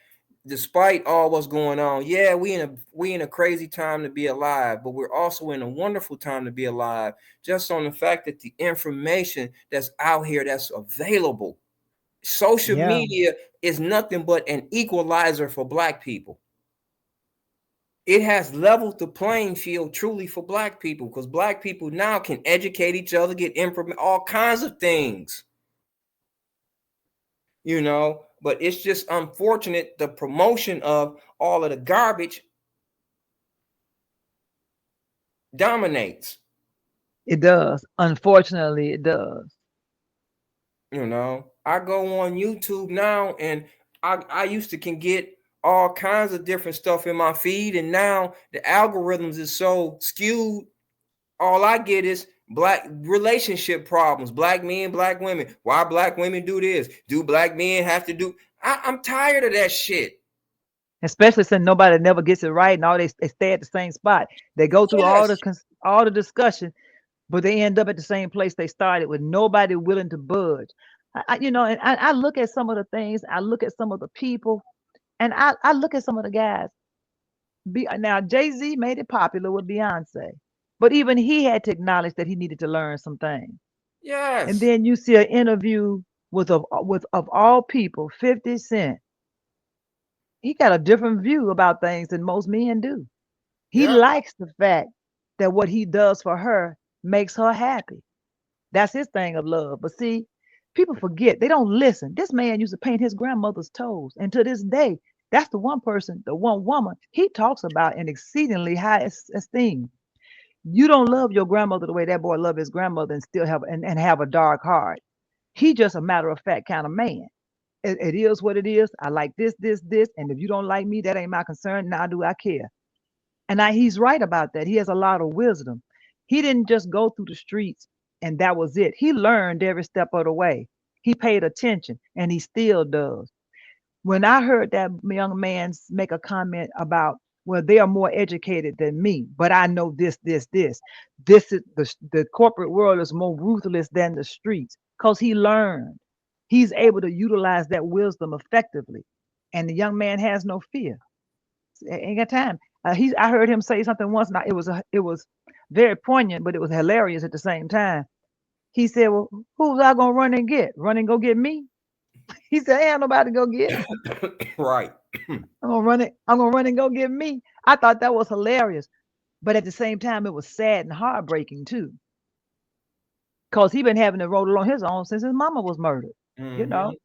despite all what's going on, yeah, we in a crazy time to be alive, but we're also in a wonderful time to be alive, just on the fact that the information that's out here that's available. Social Yeah, media is nothing but an equalizer for black people. It has leveled the playing field truly for black people, because black people now can educate each other, get information, all kinds of things, but it's just unfortunate the promotion of all of the garbage dominates. it does. Unfortunately, it does. I go on YouTube now, and I used to can get all kinds of different stuff in my feed, and now the algorithms is so skewed. All I get is black relationship problems, black men, black women. Why black women do this? Do black men have to do? I'm tired of that shit. Especially since nobody never gets it right, and all they stay at the same spot. They go through Yes, all the discussion, but they end up at the same place they started with nobody willing to budge. And I look at some of the things, I look at some of the people, and I look at some of the guys. Now Jay-Z made it popular with Beyonce, but even he had to acknowledge that he needed to learn some things. And yes, then you see an interview with of all people, 50 Cent. He got a different view about things than most men do. He yeah, likes the fact that what he does for her makes her happy. That's his thing of love. But see, people forget, they don't listen. This man used to paint his grandmother's toes. And to this day, that's the one person, the one woman he talks about in exceedingly high esteem. You don't love your grandmother the way that boy loved his grandmother and still have a dark heart. He just a matter of fact kind of man. It is what it is. I like this. And if you don't like me, that ain't my concern. Now do I care? And he's right about that. He has a lot of wisdom. He didn't just go through the streets and that was it. He learned every step of the way. He paid attention and he still does. When I heard that young man make a comment about, well, they are more educated than me, but I know this. This is the corporate world is more ruthless than the streets because he learned. He's able to utilize that wisdom effectively. And the young man has no fear. Ain't got time. I heard him say something once. Now it was very poignant, but it was hilarious at the same time. He said, "Well, who's I gonna run and get? Run and go get me?" He said, "Ain't nobody to go get. right. I'm gonna run it. I'm gonna run and go get me." I thought that was hilarious, but at the same time, it was sad and heartbreaking too, cause he been having to roll it on his own since his mama was murdered. You know, Mm-hmm.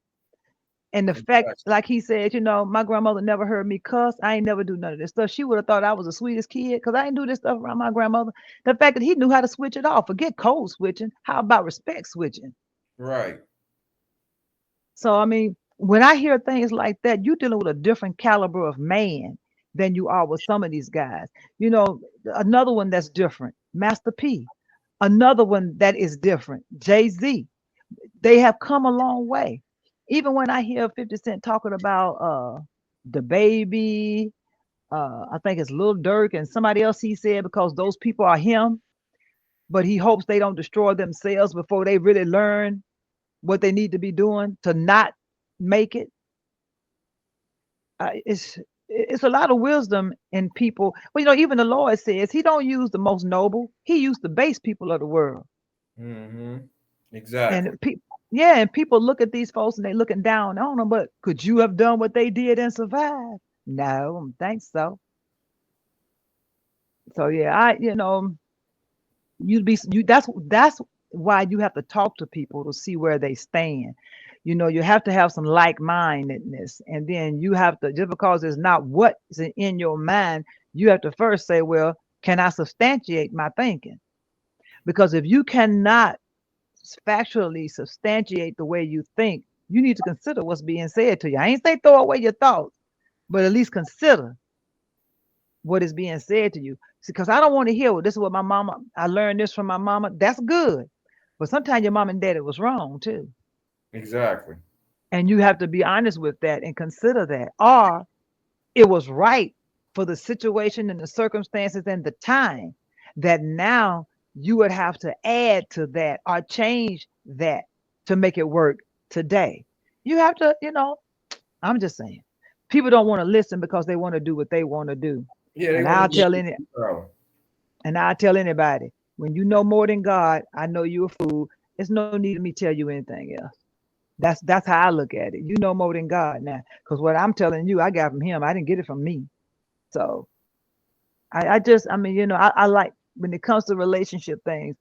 and the fact, like he said, my grandmother never heard me cuss. I ain't never do none of this stuff. She would have thought I was the sweetest kid because I ain't do this stuff around my grandmother. The fact that he knew how to switch it off, forget code switching. How about respect switching? Right. So, I mean, when I hear things like that, you're dealing with a different caliber of man than you are with some of these guys. Another one that's different, Master P. Another one that is different, Jay-Z. They have come a long way. Even when I hear 50 Cent talking about the baby, I think it's Lil Durk and somebody else he said because those people are him, but he hopes they don't destroy themselves before they really learn what they need to be doing to not make it. It's a lot of wisdom in people. Well, even the Lord says he don't use the most noble. He used the base people of the world. Mm-hmm. Exactly. And people, yeah, and people look at these folks and they looking down on them. But could you have done what they did and survived? No, I don't think so. So yeah, you'd be you. That's why you have to talk to people to see where they stand. You have to have some like-mindedness, and then you have to, just because it's not what's in your mind, you have to first say, well, can I substantiate my thinking? Because if you cannot factually substantiate the way you think, you need to consider what's being said to you. I ain't say throw away your thoughts, but at least consider what is being said to you. Because I don't want to hear, well, this is what I learned this from my mama. That's good. But sometimes your mom and daddy was wrong too. Exactly. And you have to be honest with that and consider that. Or it was right for the situation and the circumstances and the time that now you would have to add to that or change that to make it work today. You have to, I'm just saying, people don't want to listen because they want to do what they want to do. Yeah, they And want I'll to tell be. any and I'll tell anybody, when you know more than God, I know you're a fool. There's no need of me tell you anything else. That's how I look at it. You know more than God now, because what I'm telling you, I got from Him. I didn't get it from me. So I like when it comes to relationship things.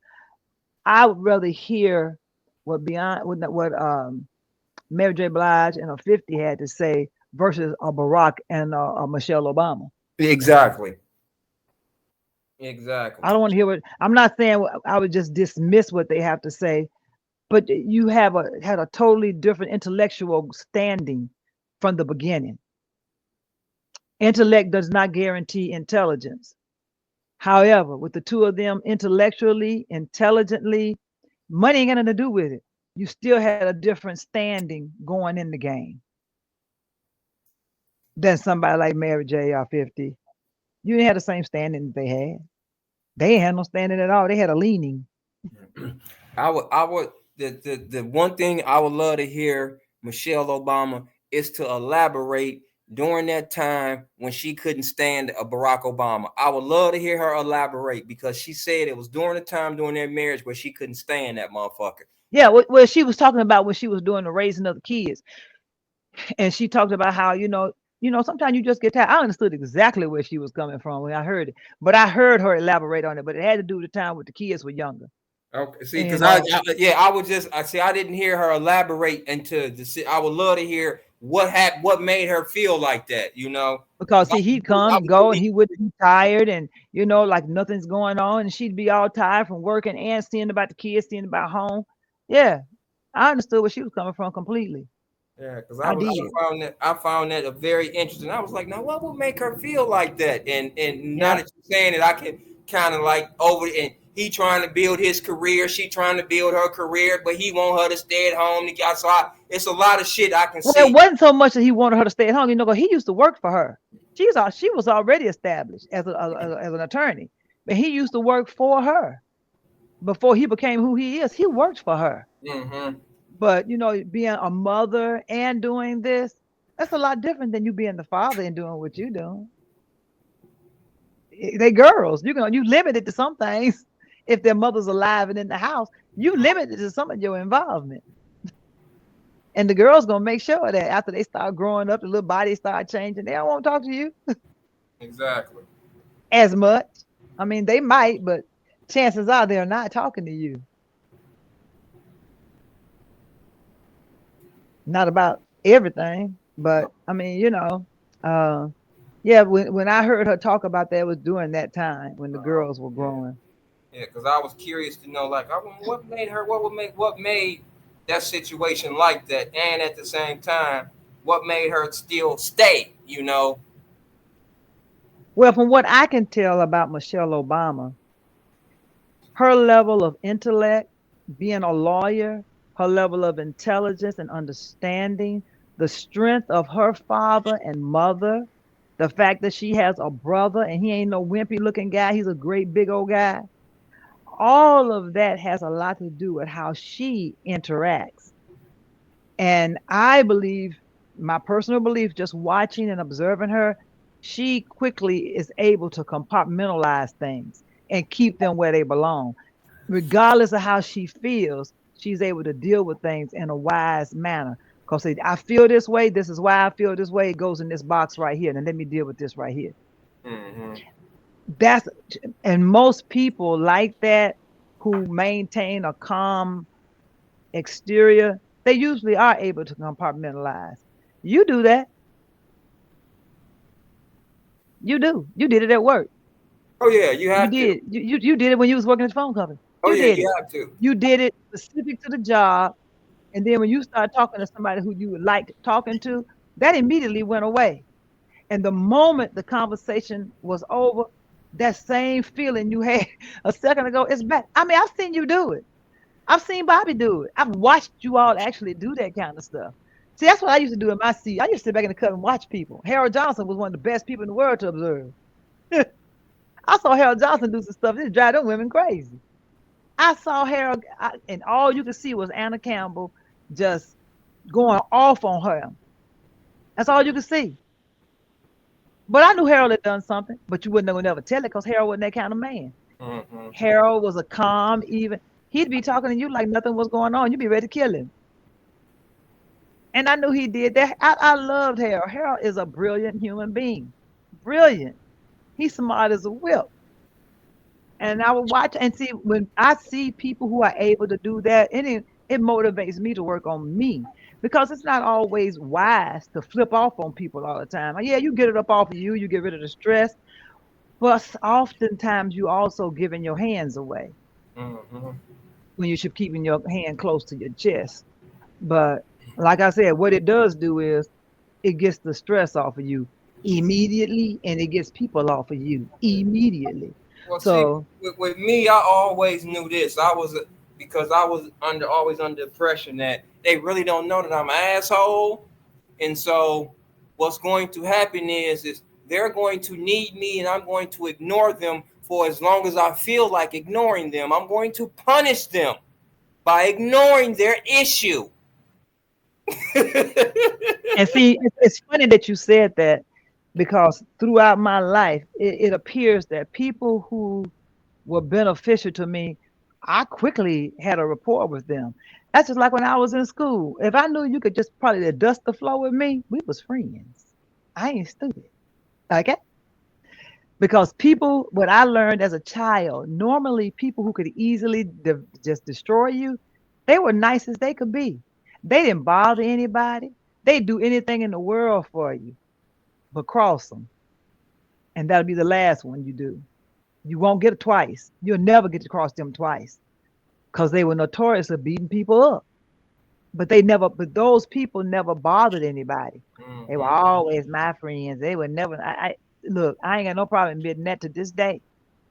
I would rather hear what Mary J. Blige and a 50 had to say versus a Barack and a Michelle Obama. Exactly. Exactly. I don't want to hear what I'm not saying. I would just dismiss what they have to say, but you had a totally different intellectual standing from the beginning. Intellect does not guarantee intelligence. However, with the two of them intellectually, intelligently, money ain't got nothing to do with it. You still had a different standing going in the game than somebody like Mary J. or 50. You didn't have the same standing that they had. They ain't had no standing at all. They had a leaning. The one thing I would love to hear Michelle Obama is to elaborate during that time when she couldn't stand Barack Obama. I would love to hear her elaborate because she said it was during the time during their marriage where she couldn't stand that motherfucker. Yeah, well, she was talking about when she was doing the raising of the kids, and she talked about how sometimes you just get tired. I understood exactly where she was coming from when I heard it, but I heard her elaborate on it. But it had to do with the time when the kids were younger. Okay, see, because I didn't hear her elaborate into the. I would love to hear what made her feel like that, because see, he'd come and go and he would be tired and like nothing's going on, and she'd be all tired from working and seeing about the kids, seeing about home. Yeah, I understood where she was coming from completely. Yeah, because I found that a very interesting. I was like, now what would make her feel like that? And now that you're saying it, I can kind of like over and he trying to build his career, she trying to build her career, but he want her to stay at home. So it's a lot of shit I can see. It wasn't so much that he wanted her to stay at home. Because he used to work for her. She was already established as an attorney, but he used to work for her before he became who he is. He worked for her. Mm-hmm. But being a mother and doing this, that's a lot different than you being the father and doing what you're doing. They girls, you limited to some things. If their mother's alive and in the house, you limited to some of your involvement. And the girls gonna make sure that after they start growing up, the little bodies start changing. They don't want to talk to you. Exactly. As much. I mean, they might, but chances are they're not talking to you. Not about everything, but I mean, when I heard her talk about that, it was during that time when the girls were growing. Yeah, because I was curious to know, like, what made that situation like that, and at the same time, what made her still stay, Well, from what I can tell about Michelle Obama, her level of intellect, being a lawyer, her level of intelligence and understanding, the strength of her father and mother, the fact that she has a brother and he ain't no wimpy looking guy, he's a great big old guy. All of that has a lot to do with how she interacts. And I believe, my personal belief, just watching and observing her, she quickly is able to compartmentalize things and keep them where they belong. Regardless of how she feels, she's able to deal with things in a wise manner. Because I feel this way, this is why I feel this way, it goes in this box right here, and let me deal with this right here. Mm-hmm. And most people like that who maintain a calm exterior, they usually are able to compartmentalize. You do that. You do. You did it at work. Oh yeah, you have to. You did it when you was working at the phone company. You have to. You did it specific to the job. And then when you start talking to somebody who you would like talking to, that immediately went away. And the moment the conversation was over, that same feeling you had a second ago is back. I mean, I've seen you do it. I've seen Bobby do it. I've watched you all actually do that kind of stuff. See, that's what I used to do in my seat. I used to sit back in the cut and watch people. Harold Johnson was one of the best people in the world to observe. I saw Harold Johnson do some stuff. This drive them women crazy. I saw Harold, and all you could see was Anna Campbell just going off on her. That's all you could see. But I knew Harold had done something, but you wouldn't never tell it because Harold wasn't that kind of man. Mm-hmm. Harold was a calm, even. He'd be talking to you like nothing was going on. You'd be ready to kill him. And I knew he did that. I loved Harold. Harold is a brilliant human being. Brilliant. He's smart as a whip. And I would watch and see, when I see people who are able to do that, it motivates me to work on me, because it's not always wise to flip off on people all the time. Yeah, you get it up off of you, you get rid of the stress, but oftentimes you also giving your hands away. Mm-hmm. When you should keeping your hand close to your chest. But like I said, what it does do is it gets the stress off of you. immediately, and it gets people off of you immediately. Well, see, So, with me, I always knew this. Because I was always under the impression that they really don't know that I'm an asshole, and so what's going to happen is they're going to need me, and I'm going to ignore them for as long as I feel like ignoring them. I'm going to punish them by ignoring their issue. and see, it's funny that you said that, because throughout my life, it appears that people who were beneficial to me, I quickly had a rapport with them. That's just like when I was in school. If I knew you could just probably dust the floor with me, we was friends. I ain't stupid. Okay? Because people, what I learned as a child, normally people who could easily just destroy you, they were nice as they could be. They didn't bother anybody. They'd do anything in the world for you, but cross them. And that'll be the last one you do. You won't get it twice. You'll never get to cross them twice, because they were notorious for beating people up. But those people never bothered anybody. They were Mm-hmm. always my friends. They were never, look, I ain't got no problem admitting that to this day.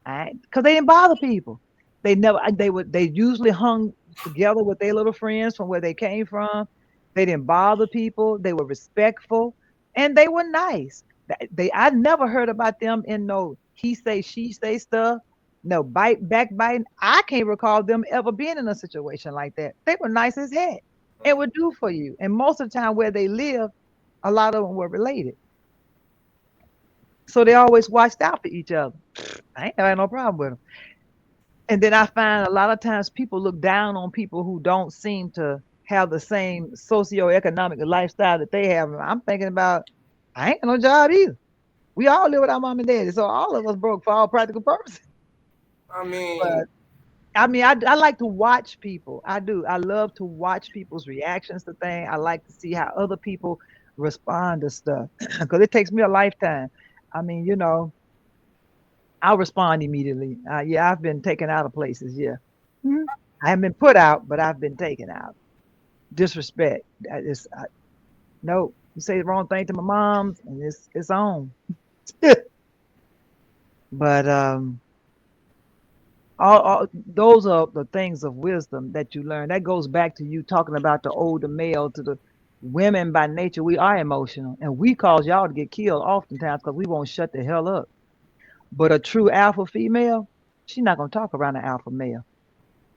Because they didn't bother people. They usually hung together with their little friends from where they came from. They didn't bother people. They were respectful, and they were nice. I never heard about them in no he say she say stuff. No backbiting. I can't recall them ever being in a situation like that. They were nice as heck and would do for you. And most of the time where they lived, a lot of them were related. So they always watched out for each other. I ain't had no problem with them. And then I find a lot of times people look down on people who don't seem to have the same socioeconomic lifestyle that they have. I'm thinking about, I ain't got no job either. We all live with our mom and daddy, so all of us broke for all practical purposes. I mean, But I like to watch people. I do. I love to watch people's reactions to things. I like to see how other people respond to stuff, because it takes me a lifetime. I mean, I'll respond immediately. Yeah, I've been taken out of places. Yeah. Mhm. I haven't been put out, but I've been taken out. Disrespect. No, you say the wrong thing to my mom's, and it's on. But all those are the things of wisdom that you learn. That goes back to you talking about the older male to the women. By nature, we are emotional, and we cause y'all to get killed oftentimes because we won't shut the hell up. But a true alpha female, she's not gonna talk around an alpha male.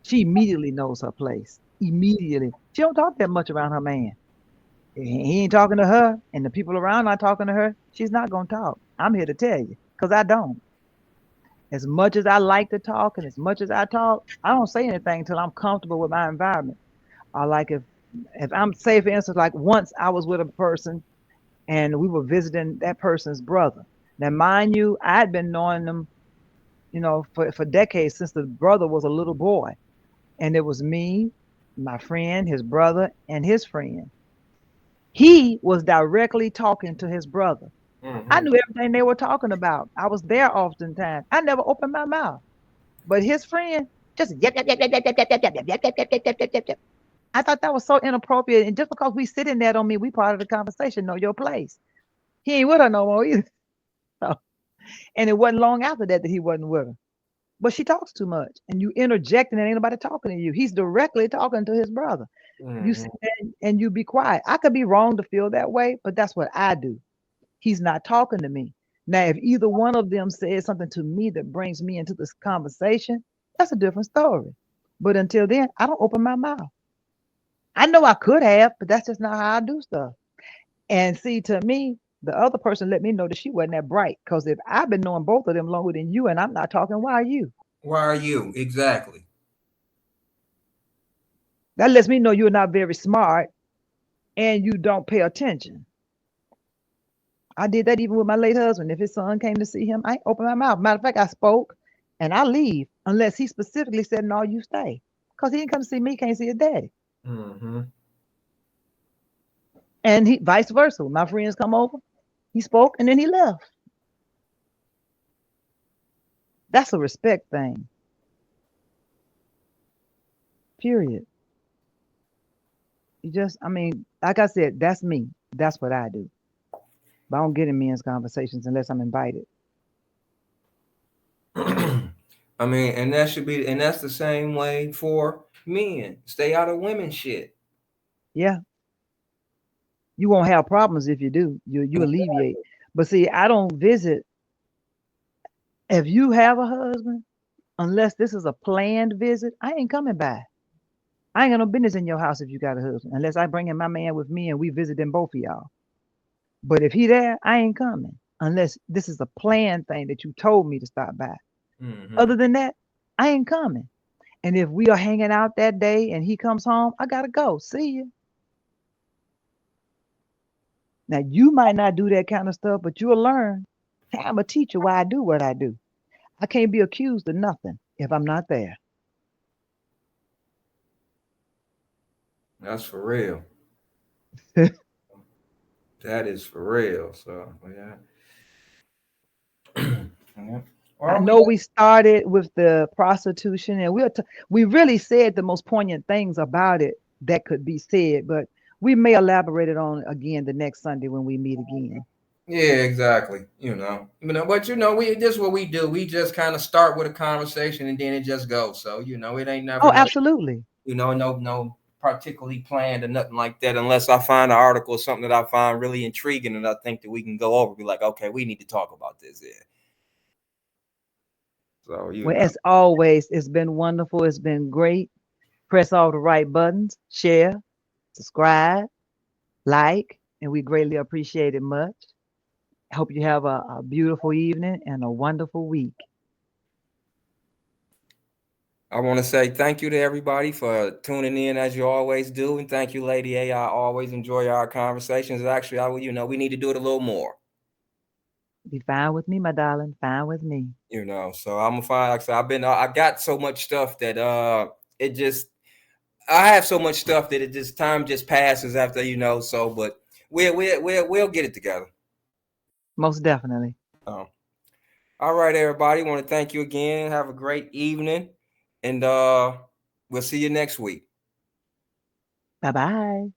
She immediately knows her place. Immediately. She don't talk that much around her man. He ain't talking to her, and the people around not talking to her. She's not gonna talk. I'm here to tell you, because I don't. As much as I like to talk, and as much as I talk, I don't say anything until I'm comfortable with my environment. I like if I'm, say for instance, like once I was with a person and we were visiting that person's brother. Now, mind you, I had been knowing them, for decades, since the brother was a little boy. And it was me, my friend, his brother, and his friend. He was directly talking to his brother. I mm-hmm. knew everything they were talking about. I was there oftentimes. I never opened my mouth. But his friend just yep, yep, yep, yep, yep, yep, yep, yep, yep, yep, yep, yep, yep, yep, yep, yep. I thought that was so inappropriate. And just because we sit in there don't mean we part of the conversation. Know your place. He ain't with her no more either. So, and it wasn't long after that he wasn't with her. But she talks too much, and you interjecting, and ain't nobody talking to you. He's directly talking to his brother. You Mm-hmm. sit there and you be quiet. I could be wrong to feel that way, but that's what I do. He's not talking to me. Now, if either one of them says something to me that brings me into this conversation, that's a different story. But until then, I don't open my mouth. I know I could have, but that's just not how I do stuff. And see, to me, the other person let me know that she wasn't that bright. Because if I've been knowing both of them longer than you and I'm not talking, why are you? Why are you exactly? That lets me know you're not very smart and you don't pay attention. I did that even with my late husband. If his son came to see him, I ain't open my mouth. Matter of fact, I spoke and I leave unless he specifically said, no, you stay. Because he didn't come to see me, can't see his daddy. Mm-hmm. And he vice versa. When my friends come over, he spoke and then he left. That's a respect thing. Period. I mean, like I said, that's me. That's what I do. But I don't get in men's conversations unless I'm invited. I mean, and that should be, and that's the same way for men. Stay out of women's shit. Yeah. You won't have problems if you do. You alleviate. But see, I don't visit. If you have a husband, unless this is a planned visit, I ain't coming by. I ain't got no business in your house if you got a husband, unless I bring in my man with me and we visit them both of y'all. But if he there, I ain't coming unless this is a planned thing that you told me to stop by. Mm-hmm. Other than that, I ain't coming. And if we are hanging out that day and he comes home, I gotta go. See you. Now you might not do that kind of stuff, but you'll learn. Hey, I'm a teacher why I do what I do. I can't be accused of nothing if I'm not there. That's for real. That is for real. So yeah. Yeah. I Well, know we started with the prostitution, and we really said the most poignant things about it that could be said, but we may elaborate it on again the next Sunday when we meet again. yeah, exactly. But we this is what we do. We just kind of start with a conversation and then it just goes. So it ain't never Oh, no absolutely. no particularly planned or nothing like that. Unless I find an article or something that I find really intriguing and I think that we can go over. Be like, okay, we need to talk about this. Yeah. So Well, as always, it's been wonderful. It's been great. Press all the right buttons, share, subscribe, like, and we greatly appreciate it much. Hope you have a beautiful evening and a wonderful week. I want to say thank you to everybody for tuning in as you always do, and thank you, Lady A. I always enjoy our conversations. Actually, we need to do it a little more. Be fine with me, my darling. Fine with me. So I'm gonna find. Like I said, I got so much stuff that it just I have so much stuff that it just time just passes after So, but we'll get it together. Most definitely. All right, everybody. Want to thank you again. Have a great evening, and we'll see you next week. Bye bye.